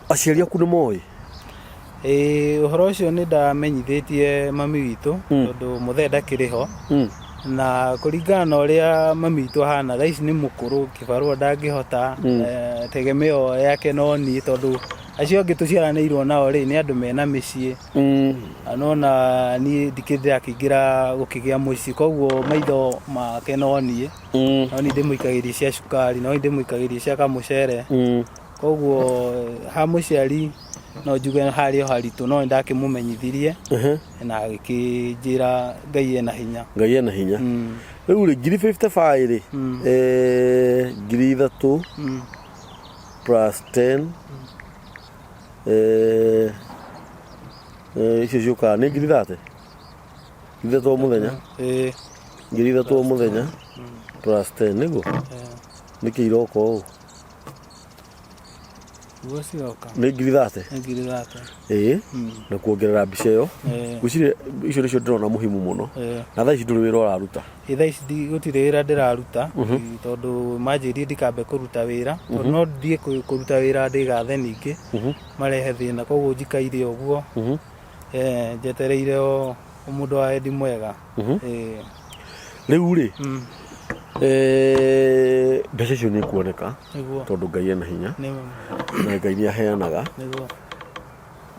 aciari aku ni moi uhoro ucio ni ndamenyithitie mami witu tondu muthe ndakiriho na kuringana na uria mami witu hana thaici ni mukuru kibarua ndangihota tegemeo yake no ni tondu acio angi tuciaranirwo nao ri ni andu mena micii anona ni ndikithira kingira gukigia muici koguo maitho make no ni ndimuikagiria cia cukari no ndimuikagiria cia kamucere koguo ha muciari no njuge hario haritu no ndakimumenyithirie na agikijira Ngai ena hinya riu ri 55 ri 3,000 plus 10 icio ciuka ni 3,000 ithatũ muthenya 3,000 muthenya plus 10 niguo niki iroko Nguo cioka. Nĩ ngiri 30. Nĩ ngiri 30. Na kuongerera mbica ĩyo. Gwĩciria icio nĩcio ndĩrona muhimu mũno. Na thaa ici ndũrĩ wĩra ũraruta. Thaa ici gũtirĩ wĩra ndĩraruta tondũ manjĩrie ndikambe kũruta wĩra tondũ no thiĩ kũruta wĩra ndĩgathe ningĩ marehe thĩna, koguo njikaire ũguo njetereire o mũndũ wa wendi mwega. Rĩu rĩ mbeca icio nĩ kuoneka tondũ Ngai ena hinya na Ngai nĩ aheanaga.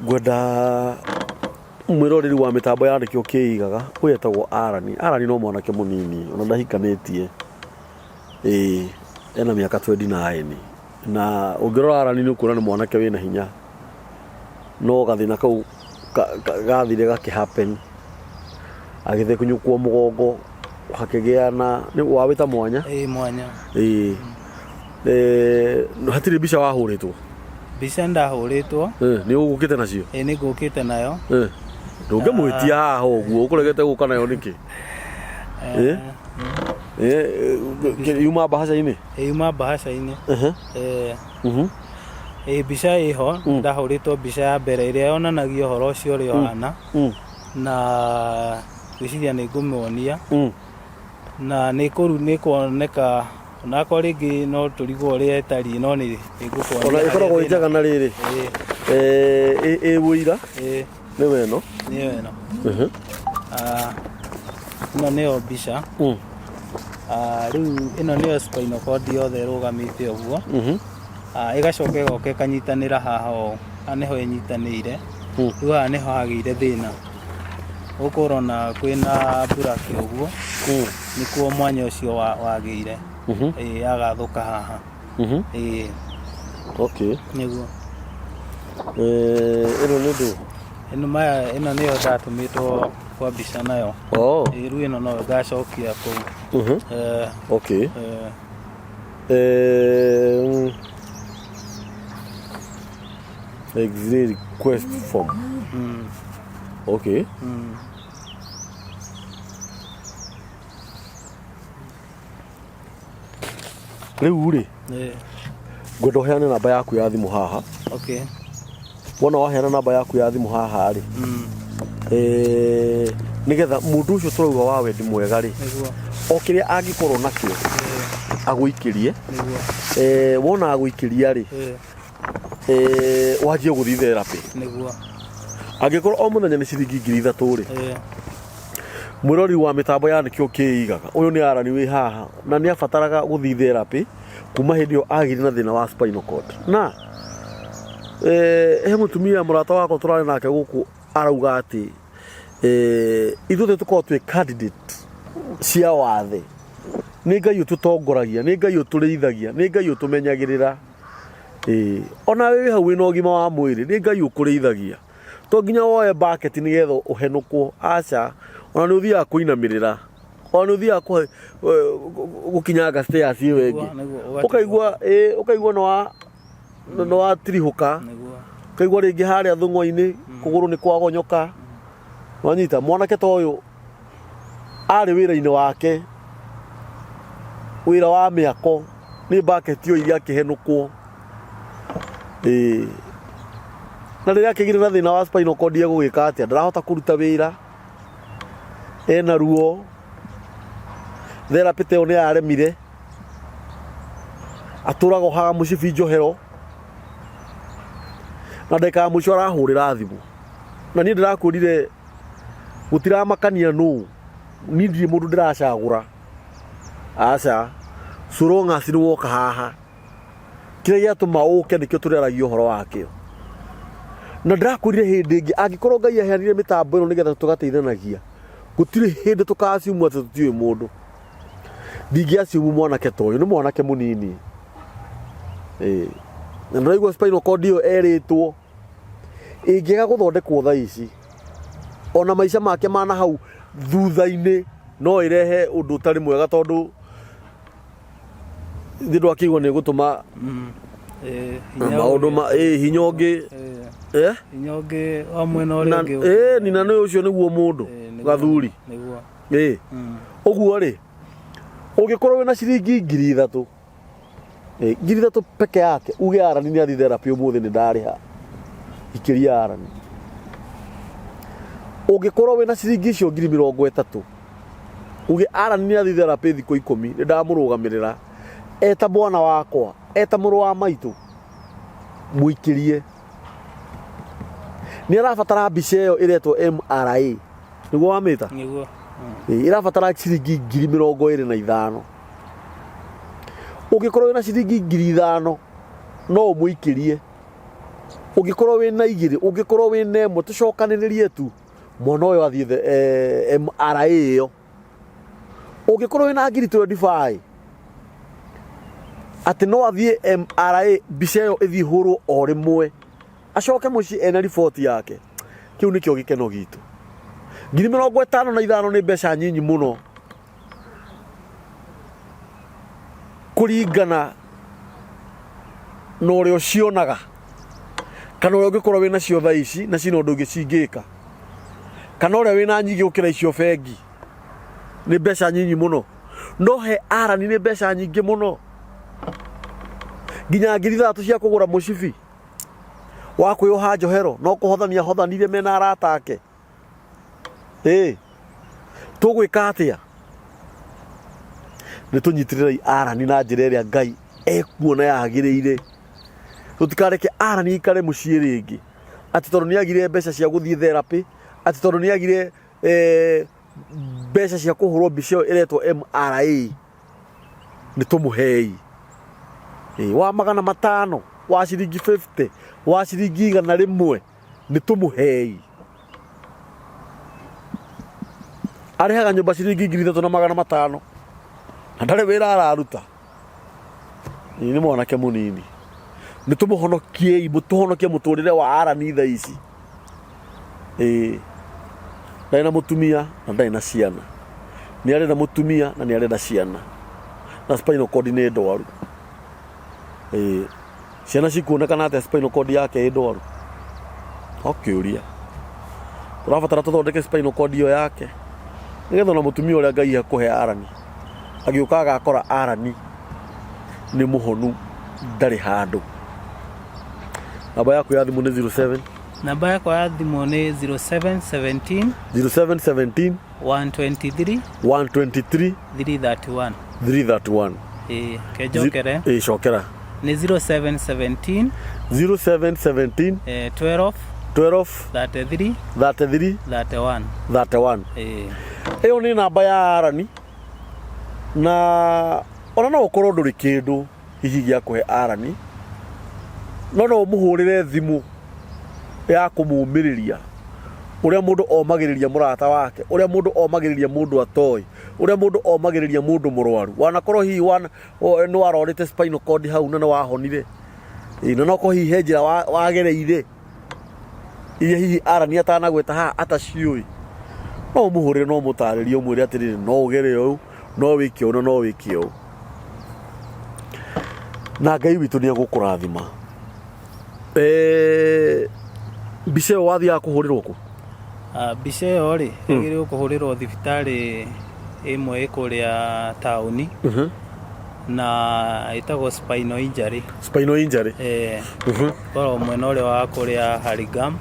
Ngwenda mwĩroreri wa mĩtambo yandĩkĩ ũkĩigaga ũyũ etagwo Arani. Arani no mwanake mũnini ona ndahikanĩtie, ena mĩaka 29, na ũngĩrora Arani nĩ ũkuona nĩ mwanake wĩna hinya, no gathĩna kau gathire gakĩhappen, agĩthiĩ kũnyukwo mũgongo hakĩgĩa na wawĩta mwanya. Mwanya. Hatirĩ mbica wahũrĩtwo? Mbica ndahũrĩtwo. Nĩ ũgũkĩte nacio? Nĩ ngũkĩte nayo. Ndũngĩmwĩtia haha ũguo ũkũregete gũka nayo nĩkĩ? Yuma mbahaca-inĩ? Yuma mbahaca-inĩ. Mbica ĩho ndahũrĩtwo mbica ya mbere ĩrĩa yonanagia ũhoro ũcio ũrĩa ũhana, na gwĩciria nĩ ngũmĩonia na nĩ kuoneka onakorwo rĩngĩ no tũrigwo ũrĩa ĩtariĩ no nĩ ngũkuonia. Ona ĩkoragwo njega na rĩrĩ wũira nĩwe ĩno? Nĩyo ĩno. Ĩno nĩyo mbica. Rĩu ĩno nĩyo spinal cord yothe ĩrũgamĩte ũguo, ĩgacoka ĩgoka ĩkanyitanĩra haha ũũ, haha nĩho ĩnyitanĩire, rĩu haha nĩho hagĩire thĩna. Gũkũ ũrona kwĩna mburaki ũguo, nĩkuo mwanya ũcio wagĩire agathũka haha. Nĩguo. Ĩno nĩ ndũ? Ĩno nĩyo ndatũmĩtwo kwa mbica nayo. Rĩu ĩno noyo ngacokia kũu. Exit request form. Rĩu rĩ ngwenda ũheane namba yaku ya thimũ haha. Wona waheana namba yaku ya thimũ haha rĩ, nĩgetha mũndũ ũcio tũrauga wa wendi mwega rĩ, o kĩrĩa angĩkorwo nakĩo agũikĩrie. Wona agũikĩria rĩ, wanjie gũthiĩ therapĩ. Angĩkorwo o mũthenya nĩ ciringi 3,000 rĩ, mwĩrori wa mĩtambo yandĩkĩ ũkĩigaga ũyũ nĩ Arani wĩ haha na nĩ abataraga gũthiĩ therapĩ kuma hĩndĩ ĩyo agĩire na thĩna wa spinal cord. Na he mũtumia mũrata wakwa tũrarĩ nake gũkũ arauga atĩ ithuothe tũkorwo twĩ candidate cia wathe. Nĩ Ngai ũtũtongoragia, nĩ Ngai ũtũrĩithagia, nĩ Ngai ũtũmenyagĩrĩra. Ona wĩ hau wĩna ũgima wa mwĩrĩ nĩ Ngai ũkũrĩithagia, to nginya woe bucket nĩgetha ũhenũkwo. Aca, ona nĩ ũthiaga kũinamĩrĩra, ona nĩ ũthiaga gũkinyanga stairs ĩyo ĩngĩ, ũkaigua nĩ watirihũka, ũkaigua rĩngĩ harĩa thũng'wa-inĩ kũgũrũ nĩ kwagonyoka. Wanyita mwanake ta ũyũ arĩ wĩra-inĩ wake, wĩra wa mĩako, nĩ bucket ĩyo iria akĩhenũkwo. Na rĩrĩa akĩgire na thĩna wa spinal cord egũgĩka atĩa? Ndarahota kũruta wĩra, ena ruo, therapy ĩyo nĩ yaremire, atũraga haha mũcibi njohero, na ndagĩka ya mũico arahũrĩra thimũ. Na niĩ ndĩrakũrire gũtiramakania nũ, niĩ ndirĩ mũndũ ndĩracagũra. Aca, so long as nĩ woka haha, kĩrĩa gĩatũma ũke nĩkĩo tũrĩaragia ũhoro wakĩo. Na ndĩrakũrire hĩndĩ ĩngĩ angĩkorwo Ngai aheanire mĩtambo ĩno nĩgetha tũgateithanagia, gũtirĩ hĩndĩ tũkaciumu atĩ tũtiũĩ mũndũ. Ndingĩaciumu mwanake ta ũyũ, nĩ mwanake mũnini. Na ndĩraigua spinal cord ĩyo erĩtwo ĩngĩaga gũthondekwo thaa ici, ona maica make mana hau thutha-inĩ no ĩrehe ũndũ ũtarĩ mwega, tondũ ndũ akĩigua nĩ gũtũma maũndũ hinya ũngĩ hinya ũngĩ wa mwena ũrĩa ũngĩ. Nina nĩ ũcio nĩguo mũndũ gathuri. Ũguo rĩ, ũngĩkorwo wĩna ciringi 3,000 ngiri thatu peke yake uge arani ni athi therapy umuthi ni ndariha ikiria arani ungikorwo wina ciringi icio ngiri 30 uge arani ni athi therapy thiko 10 ni ndamurugamirira eta bwana wakwa eta muru wa maitu muikirie ni arabatara mbica iyo iretwo MRA niguo wamita niguo irabatara ciringi ngiri 25 ungikorwo wina ciringi ngiri 5 no umuikirie ungikorwo wina igiri ungikorwo wina emo tucokaniririe tu mwana uyu athie MRA iyo ungikorwo wina ngiri 25 ati no athie MRA mbica iyo ithi hurwo o rimwe acoke muci ena report yake kiu nikio gikeno gitu ngiri 55 ni mbeca nyinyi muno kuringana no uri ucionaga kana uri ungikorwo wina cio thaa ici na cino ndu ngicingika kana uri wina nyingi ukira icio bengi ni mbeca nyinyi muno no he arani ni mbeca nyingi muno nginya ngiri 3 cia kugura mucibi wa kwioha njohero no kuhothania hothanire mena arata ake tugwika atia ni tunyitirira arani na njira iria Ngai ekuona yagiriire tutikareke arani ikare mucii ringi ati tondu ni agire mbeca cia guthie therapy ati tondu ni agire mbeca cia kuhurwo mbica iretwo MRA ni tumuhei wa 500 wa ciringi 50 wa ciringi 100 ni tumuhei arihaga nyumba ciringi 3,500 na ndare wira araruta ni mwanake munini ni tumuhonokie mutuhonokie muturire wa arani thaa ici ndaina mutumia na ndaina ciana ni arenda mutumia na ni arenda ciana na spinal cord ni ndwaru ciana cikuonekana ate spinal cord yake ndwaru okiuria turabatara tuthondeke spinal cord iyo yake nigetha na mutumia uria Ngai akuhe arani agiukaga akora arani ni muhonu ndari handu namba yaku ya thimu ni 07 namba yakwa ya thimu ni 0717 0717 123 331 kejokere shokera ni 0717 12 33 31 iyo ni namba ya arani na ona no ukorwo nduri kindu hihi gia kuhe arani no muhurire thimu ya kumumiriria uria mundu omagiriria murata wake uria mundu omagiriria mundu atoi uria mundu omagiriria mundu murwaru wanakorwo hihi no warorite spinal cord hau na wahonire no ko hihi henjira wagereire iria hihi arani atanagweta ha ataciui no muhurire no mutaririe umwire atiriri no ugere u no wiki u no wiki u na Ngai witu ni agukurathima mbica iyo wathia kuhurirwo ku mbica iyo ri igire kuhurirwo thibitari imwe ikuria tauni na itagwo spinal injury koro mwena uri wa kuria Harigam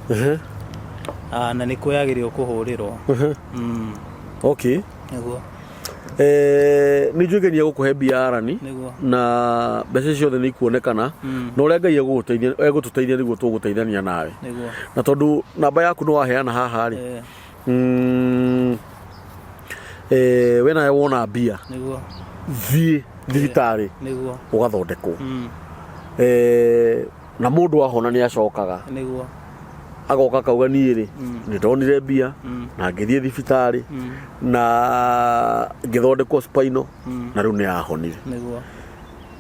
na ni kuyagirio kuhurirwo okay niguo ni njugenia gukuhe mbia arani na mbeca ciothe ni ikuonekana na uria Ngai egututeithia niguo tuguteithania nawe na tondu namba yaku no waheana haha ri wena wona mbia thie thibitari ugathondekwo na mundu wahona ni acokaga agoka kauga ni ri ni ndonire mbia na ngithie thibitari na ngithondekwo spinal na riu ni ahonire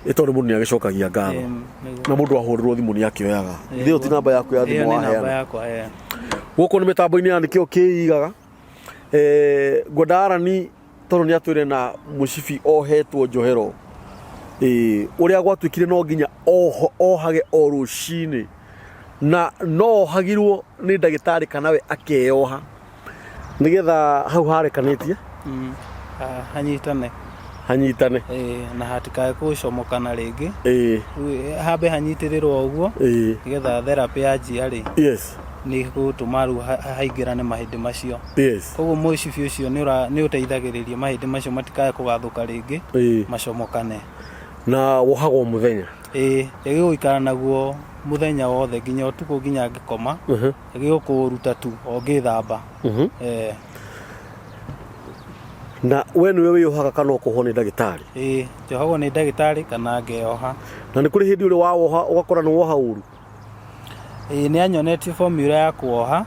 itondu mundu ni agicokagia ngatho na mundu ahurirwo thimu ni akioyaga ithio ti namba yaku ya thimu waheana guko ni mitambo-ini ya nikio kiigaga ngwenda arani tondu ni atwire na mucibi ohetwo njohero uria gwatwikire no nginya ohage o rucini na no hagirwo ni ndagitari kana we akeoha nigetha hau harekanitie hanyitane hanyitane na hatikae kucomokana ringi hambe hanyitirĩrwo ũguo nĩgetha therapy yanjia rĩ yes nĩ gũtũma rĩu haingĩrane mahĩndĩ macio yes koguo mũcibi ũcio nĩ ũteithagĩrĩria mahĩndĩ macio matikae kũgathũka rĩngĩ macomokane na wohagwo mũthenya gĩgũikara naguo muthenya wothe nginya ũtukũ nginya ngĩkoma gĩgũkũruta tu ũngĩthamba na we nĩwe wĩyohaga kana ũkohwo nĩ ndagĩtarĩ njohagwo nĩ ndagĩtarĩ kana ngeyoha na nĩ kũrĩ hĩndĩ ũrĩa wawoha ũgakora nĩ woha ũru nĩ anyonetie formula ya kuoha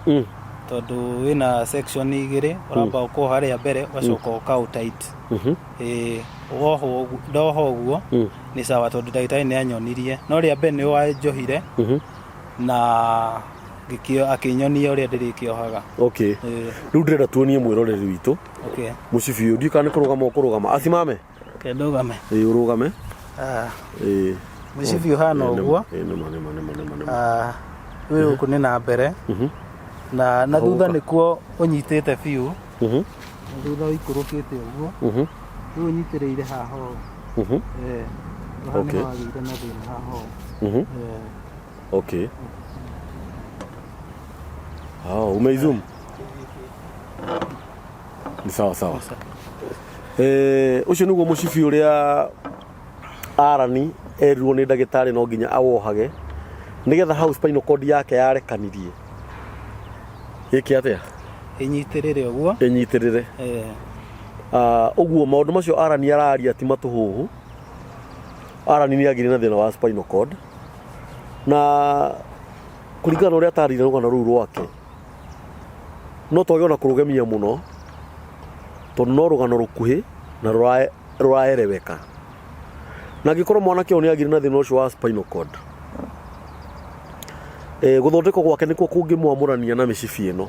tondũ wĩna section igĩrĩ ũramba ũkoha rĩa mbere ũgacoka ũkaũ tight ndoho ũguo nĩ sawa tondũ ndagĩtarĩ nĩ anyonirie no rĩa mbere nĩ wanjohire na akĩnyonia ũrĩa ndĩrĩkĩohaga okay rĩu ndĩrenda tuonie mwĩroreri witũ mũcibi ũyũ ndiũka nĩ kũrũgama ũkũrũgama asimame ndũgame ũrũgame mũcibi ũhana ũguo wĩ gũkũ nĩ na mbere na thutha nĩkuo ũnyitĩte biũ thutha ũikũrũkĩte ũguo rĩu ũnyitĩrĩire haha ũũ nĩho wagĩire na thĩna haha ũũ okay umeizum ni sawa sawa ucio nĩguo mũcibi ũrĩa arani erirwo nĩ ndagĩtarĩ no nginya awohage nĩgetha hau spinal cord yake yarekanirie gĩkĩ atĩa ĩnyitĩrĩre ũguo ĩnyitĩrĩre ũguo maũndũ macio arani araria ti matũhũhũ arani nĩ agĩrĩ na thĩna wa spinal cord na kũringana na ũrĩa atarire rũgano rũu rwake no twage ona kũrũgemia mũno tondũ no rũgano rũkuhĩ na rũraereweka na angĩkorwo mwanake ũyũ nĩ agĩrĩ na thĩna ũcio wa spinal cord gũthondekwo gwake nĩkuo kũngĩmwamũrania na mĩcibi ĩno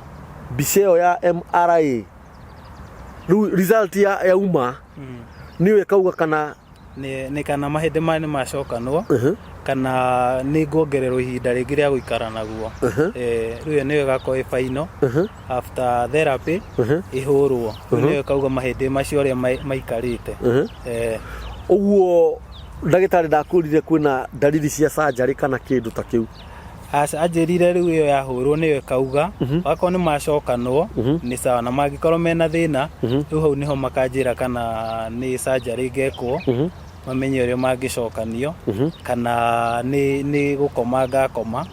mbica ĩyo ya MRI rĩu result ya uma nĩyo ĩkauga kana nĩ kana mahĩndĩ maya nĩ macokanwo kana nĩ ngongererwo ihinda rĩngĩ rĩa gũikara naguo rĩu nĩyo ĩgakorwo ĩ final after therapy ĩhũrwo nĩyo ĩkauga mahĩndĩ macio ũrĩa maikarĩte ũguo ndagĩtarĩ ndakwĩrire kwĩna dalili cia surgery kana kĩndũ ta kĩu anjĩrire rĩu ĩyo yahũrwo nĩyo ĩkauga wakorwo nĩ macokanwo nĩ sawa na mangĩkorwo mena thĩna rĩu hau nĩho makanjĩra kana nĩ surgery ngekwo mamenye ũrĩa mangĩcokanio kana nĩ gũkoma ngakoma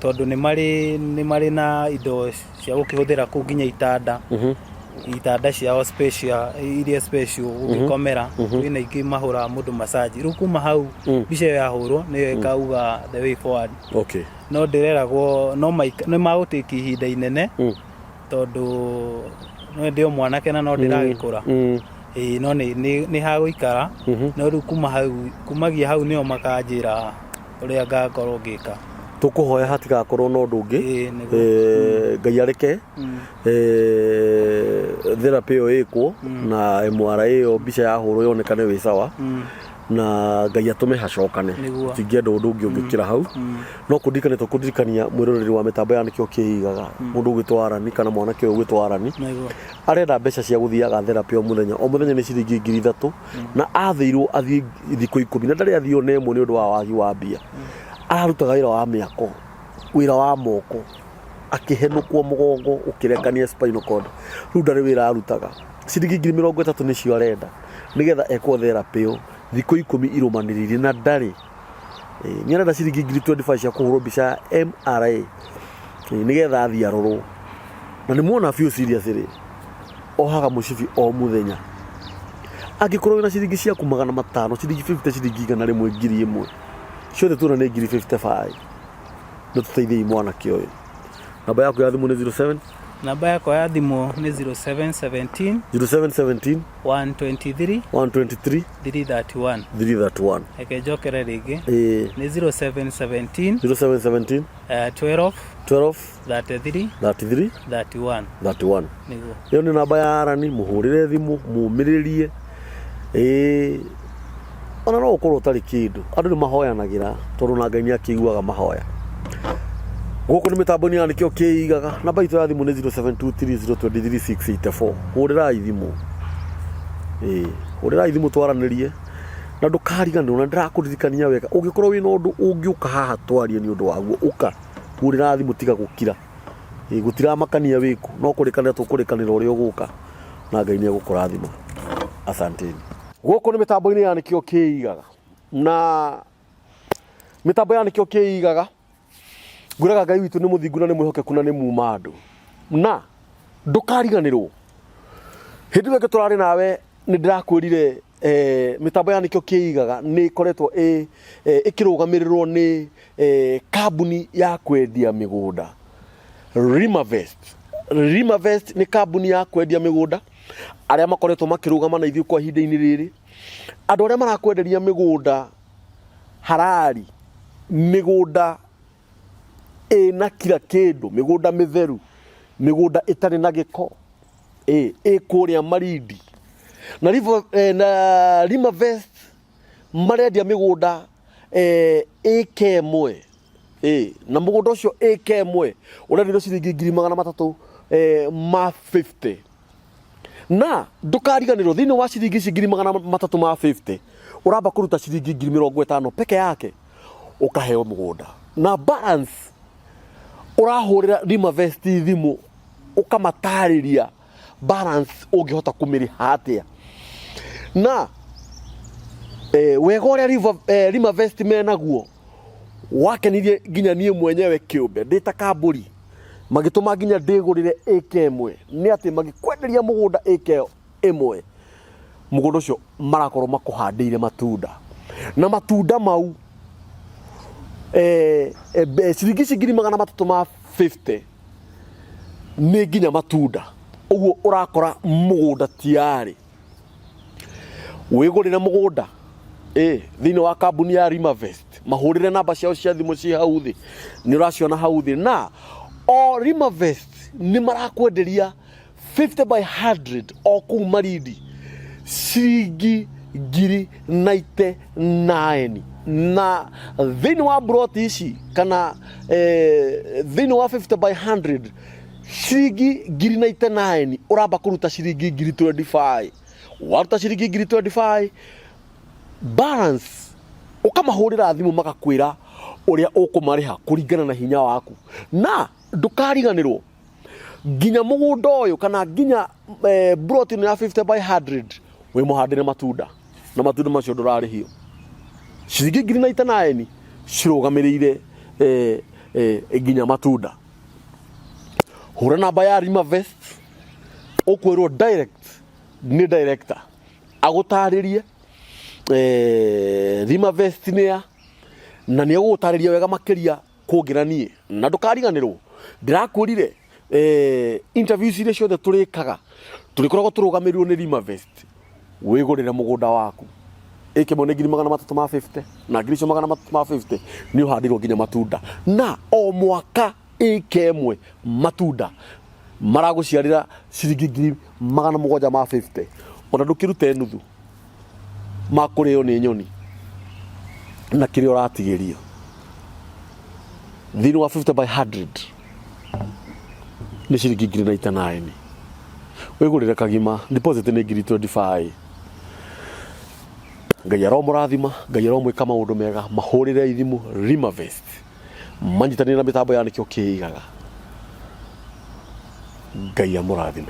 tondũ nĩ marĩ na indo cia gũkĩhũthĩra kũu nginya itanda ciao special iria special gũgĩkomera wĩna ingĩ mahũraga mũndũ massage rĩu kuma hau mbica ĩyo yahũrwo nĩyo ĩkauga the way forward no ndĩreragwo nĩ magũtĩki ihinda inene tondũ no ndĩ o mwanake na no ndĩragĩkũra no nĩ hagũikara no rĩu kumagia hau nĩo makanjĩra ũrĩa ngakorwo ngĩka tũkũhoya hatigakorwo na ũndũ ũngĩ Ngai areke therapy ĩyo ĩkwo na MRI ĩyo mbica yahũrwo yonekane wĩ sawa na Ngai atũme hacokane tingĩenda ũndũ ũngĩ ũngĩkĩra hau no kũndirikania mwĩroreri wa mĩtambo ya nĩkĩo kĩigaga mũndũ ũgwĩtwo arani kana mwanake ũyũ ũgwĩtwo arani arenda mbeca cia gũthiaga therapy o mũthenya nĩ ciringi 3,000 na athĩirwo athiĩ thikũ 10 na ndarĩ athiĩ ona ĩmwe nĩ ũndũ wa wagi wa mbia ararutaga wĩra wa mĩako wĩra wa moko akĩhenũkwo mũgongo ũkĩrekania spinal cord rĩu ndarĩ wĩra arutaga ciringi 30,000 nĩcio arenda nĩgetha ekwo therapy ĩyo thikũ 10 irũmanĩrĩire na ndarĩ nĩ arenda ciringi 25,000 cia kũhũrwo mbica ya MRI nĩgetha athiĩ arorwo na nĩ muona biũ serious rĩ ohaga mũcibi o mũthenya angĩkorwo wĩna ciringi ciaku 500 ciringi 50 ciringi 100 1,000 ciothe tuna nĩ 55 nĩ tũteithie mwanake ũyũ namba yaku ya thimũ nĩ 07 namba yakwa ya thimũ nĩ 0717 123 331 eke njokere rĩngĩ nĩ 0717 12 33 31 ĩyo nĩ namba ya arani mũhũrĩre thimũ mũmĩrĩrie ona no ũkorwo ũtarĩ kĩndũ andũ nĩ mahoyanagĩra tondũ na Ngai nĩ akĩiguaga mahoya gũkũ nĩ mĩtambo-inĩ ya nĩkĩo kĩigaga namba itũ ya thimũ nĩ 0723 023 684 hũrĩrai thimũ urira ithimu twaranirie na ndukariganirwo na ndirakuririkania wega ungikorwo wina undu ungiuka haha twarie ni undu waguo uka urira thimu tiga gukira gutira makania wiku no kurikanira tukurikanira uria uguka na Ngai ni egukurathima asanteni guku ni mitambo-ini ya nikio kiigaga na mitambo ya nikio kiigaga nguraga Ngai witu ni muthingu na ni mwihokeku na ni muuma andu na ndukariganirwo hindi weke turari nawe ni ndirakwirire mitambo ya nikio kiigaga ni koretwo ikirugamirirwo ni kambuni ya kwendia migunda Rimavest ni kambuni ya kwendia migunda aria makoretwo makirugama na ithuĩ kwa ihinda-inĩ rĩrĩ andũ arĩa marakwenderia migunda harari migunda ina kila kindu migunda mitheru migunda itari na giko kuria Marindi na Rimavest marendia migunda ĩka ĩmwe na mugunda ucio ĩka ĩmwe ũrendio ciringi 350 na ndukariganirwo thiini wa ciringi 350 uramba kuruta ciringi 50 peke yake ukaheo mugunda na balance urahurira Rimavest thimu ukamatariria balance ungihota kumiriha atia na wega uria Rimavest menaguo wakenirie nginya nie mwenyewe kiumbe ndita kamburi magituma nginya ndigurire ĩka ĩmwe ni ati magikwenderia mugunda ĩka ĩmwe mugunda ucio marakorwo makuhandiire matunda na matunda mau ciringi 350 ni nginya matunda uguo urakora mugunda tiari wigurire mugunda thiini wa kambuni ya Rimavest mahurire namba ciao cia thimu ci hau thi ni uraciona hau thi na o Rimavest ni marakwenderia 50 by 100 o kuu Marindi ciringi 99 na thiini wa broti ici kana thiini wa 50 by 100 ciringi 99 uramba kuruta ciringi 25 waruta ciringi 25 balance ukamahurira thimu makakwira uria ukumariha kuringana na hinya waku na ndukariganirwo nginya mugunda uyu kana nginya broti ya 50 by 100 we muhandire matunda na matunda macio ndurarihio ciringi 99 cirugamirire nginya matunda hura namba ya Rimavest ukwirwo direct ni director agutaririe Rimavest nia na ni egutariria wega makiria kungiranie na ndukariganirwo ndirakwirire interviews iria ciothe turikaga turikoragwo turugamirirwo ni Rimavest wigurire mugunda waku ĩka ĩmwe nĩ 350 na 350 ni uhandirwo nginya matunda na o mwaka ĩka ĩmwe matunda maraguciarira ciringi 750 ona ndukirute nuthu makurio ni nyoni na kiri uratigirio thiini wa 50 by 100 ni ciringi 99 wigurire kagima deposit ni 25 Ngai aromurathima Ngai aromwika maundu mega mahurire ithimu Rimavest manyitanire na mitambo ya nikio kiigaga Ngai amurathime.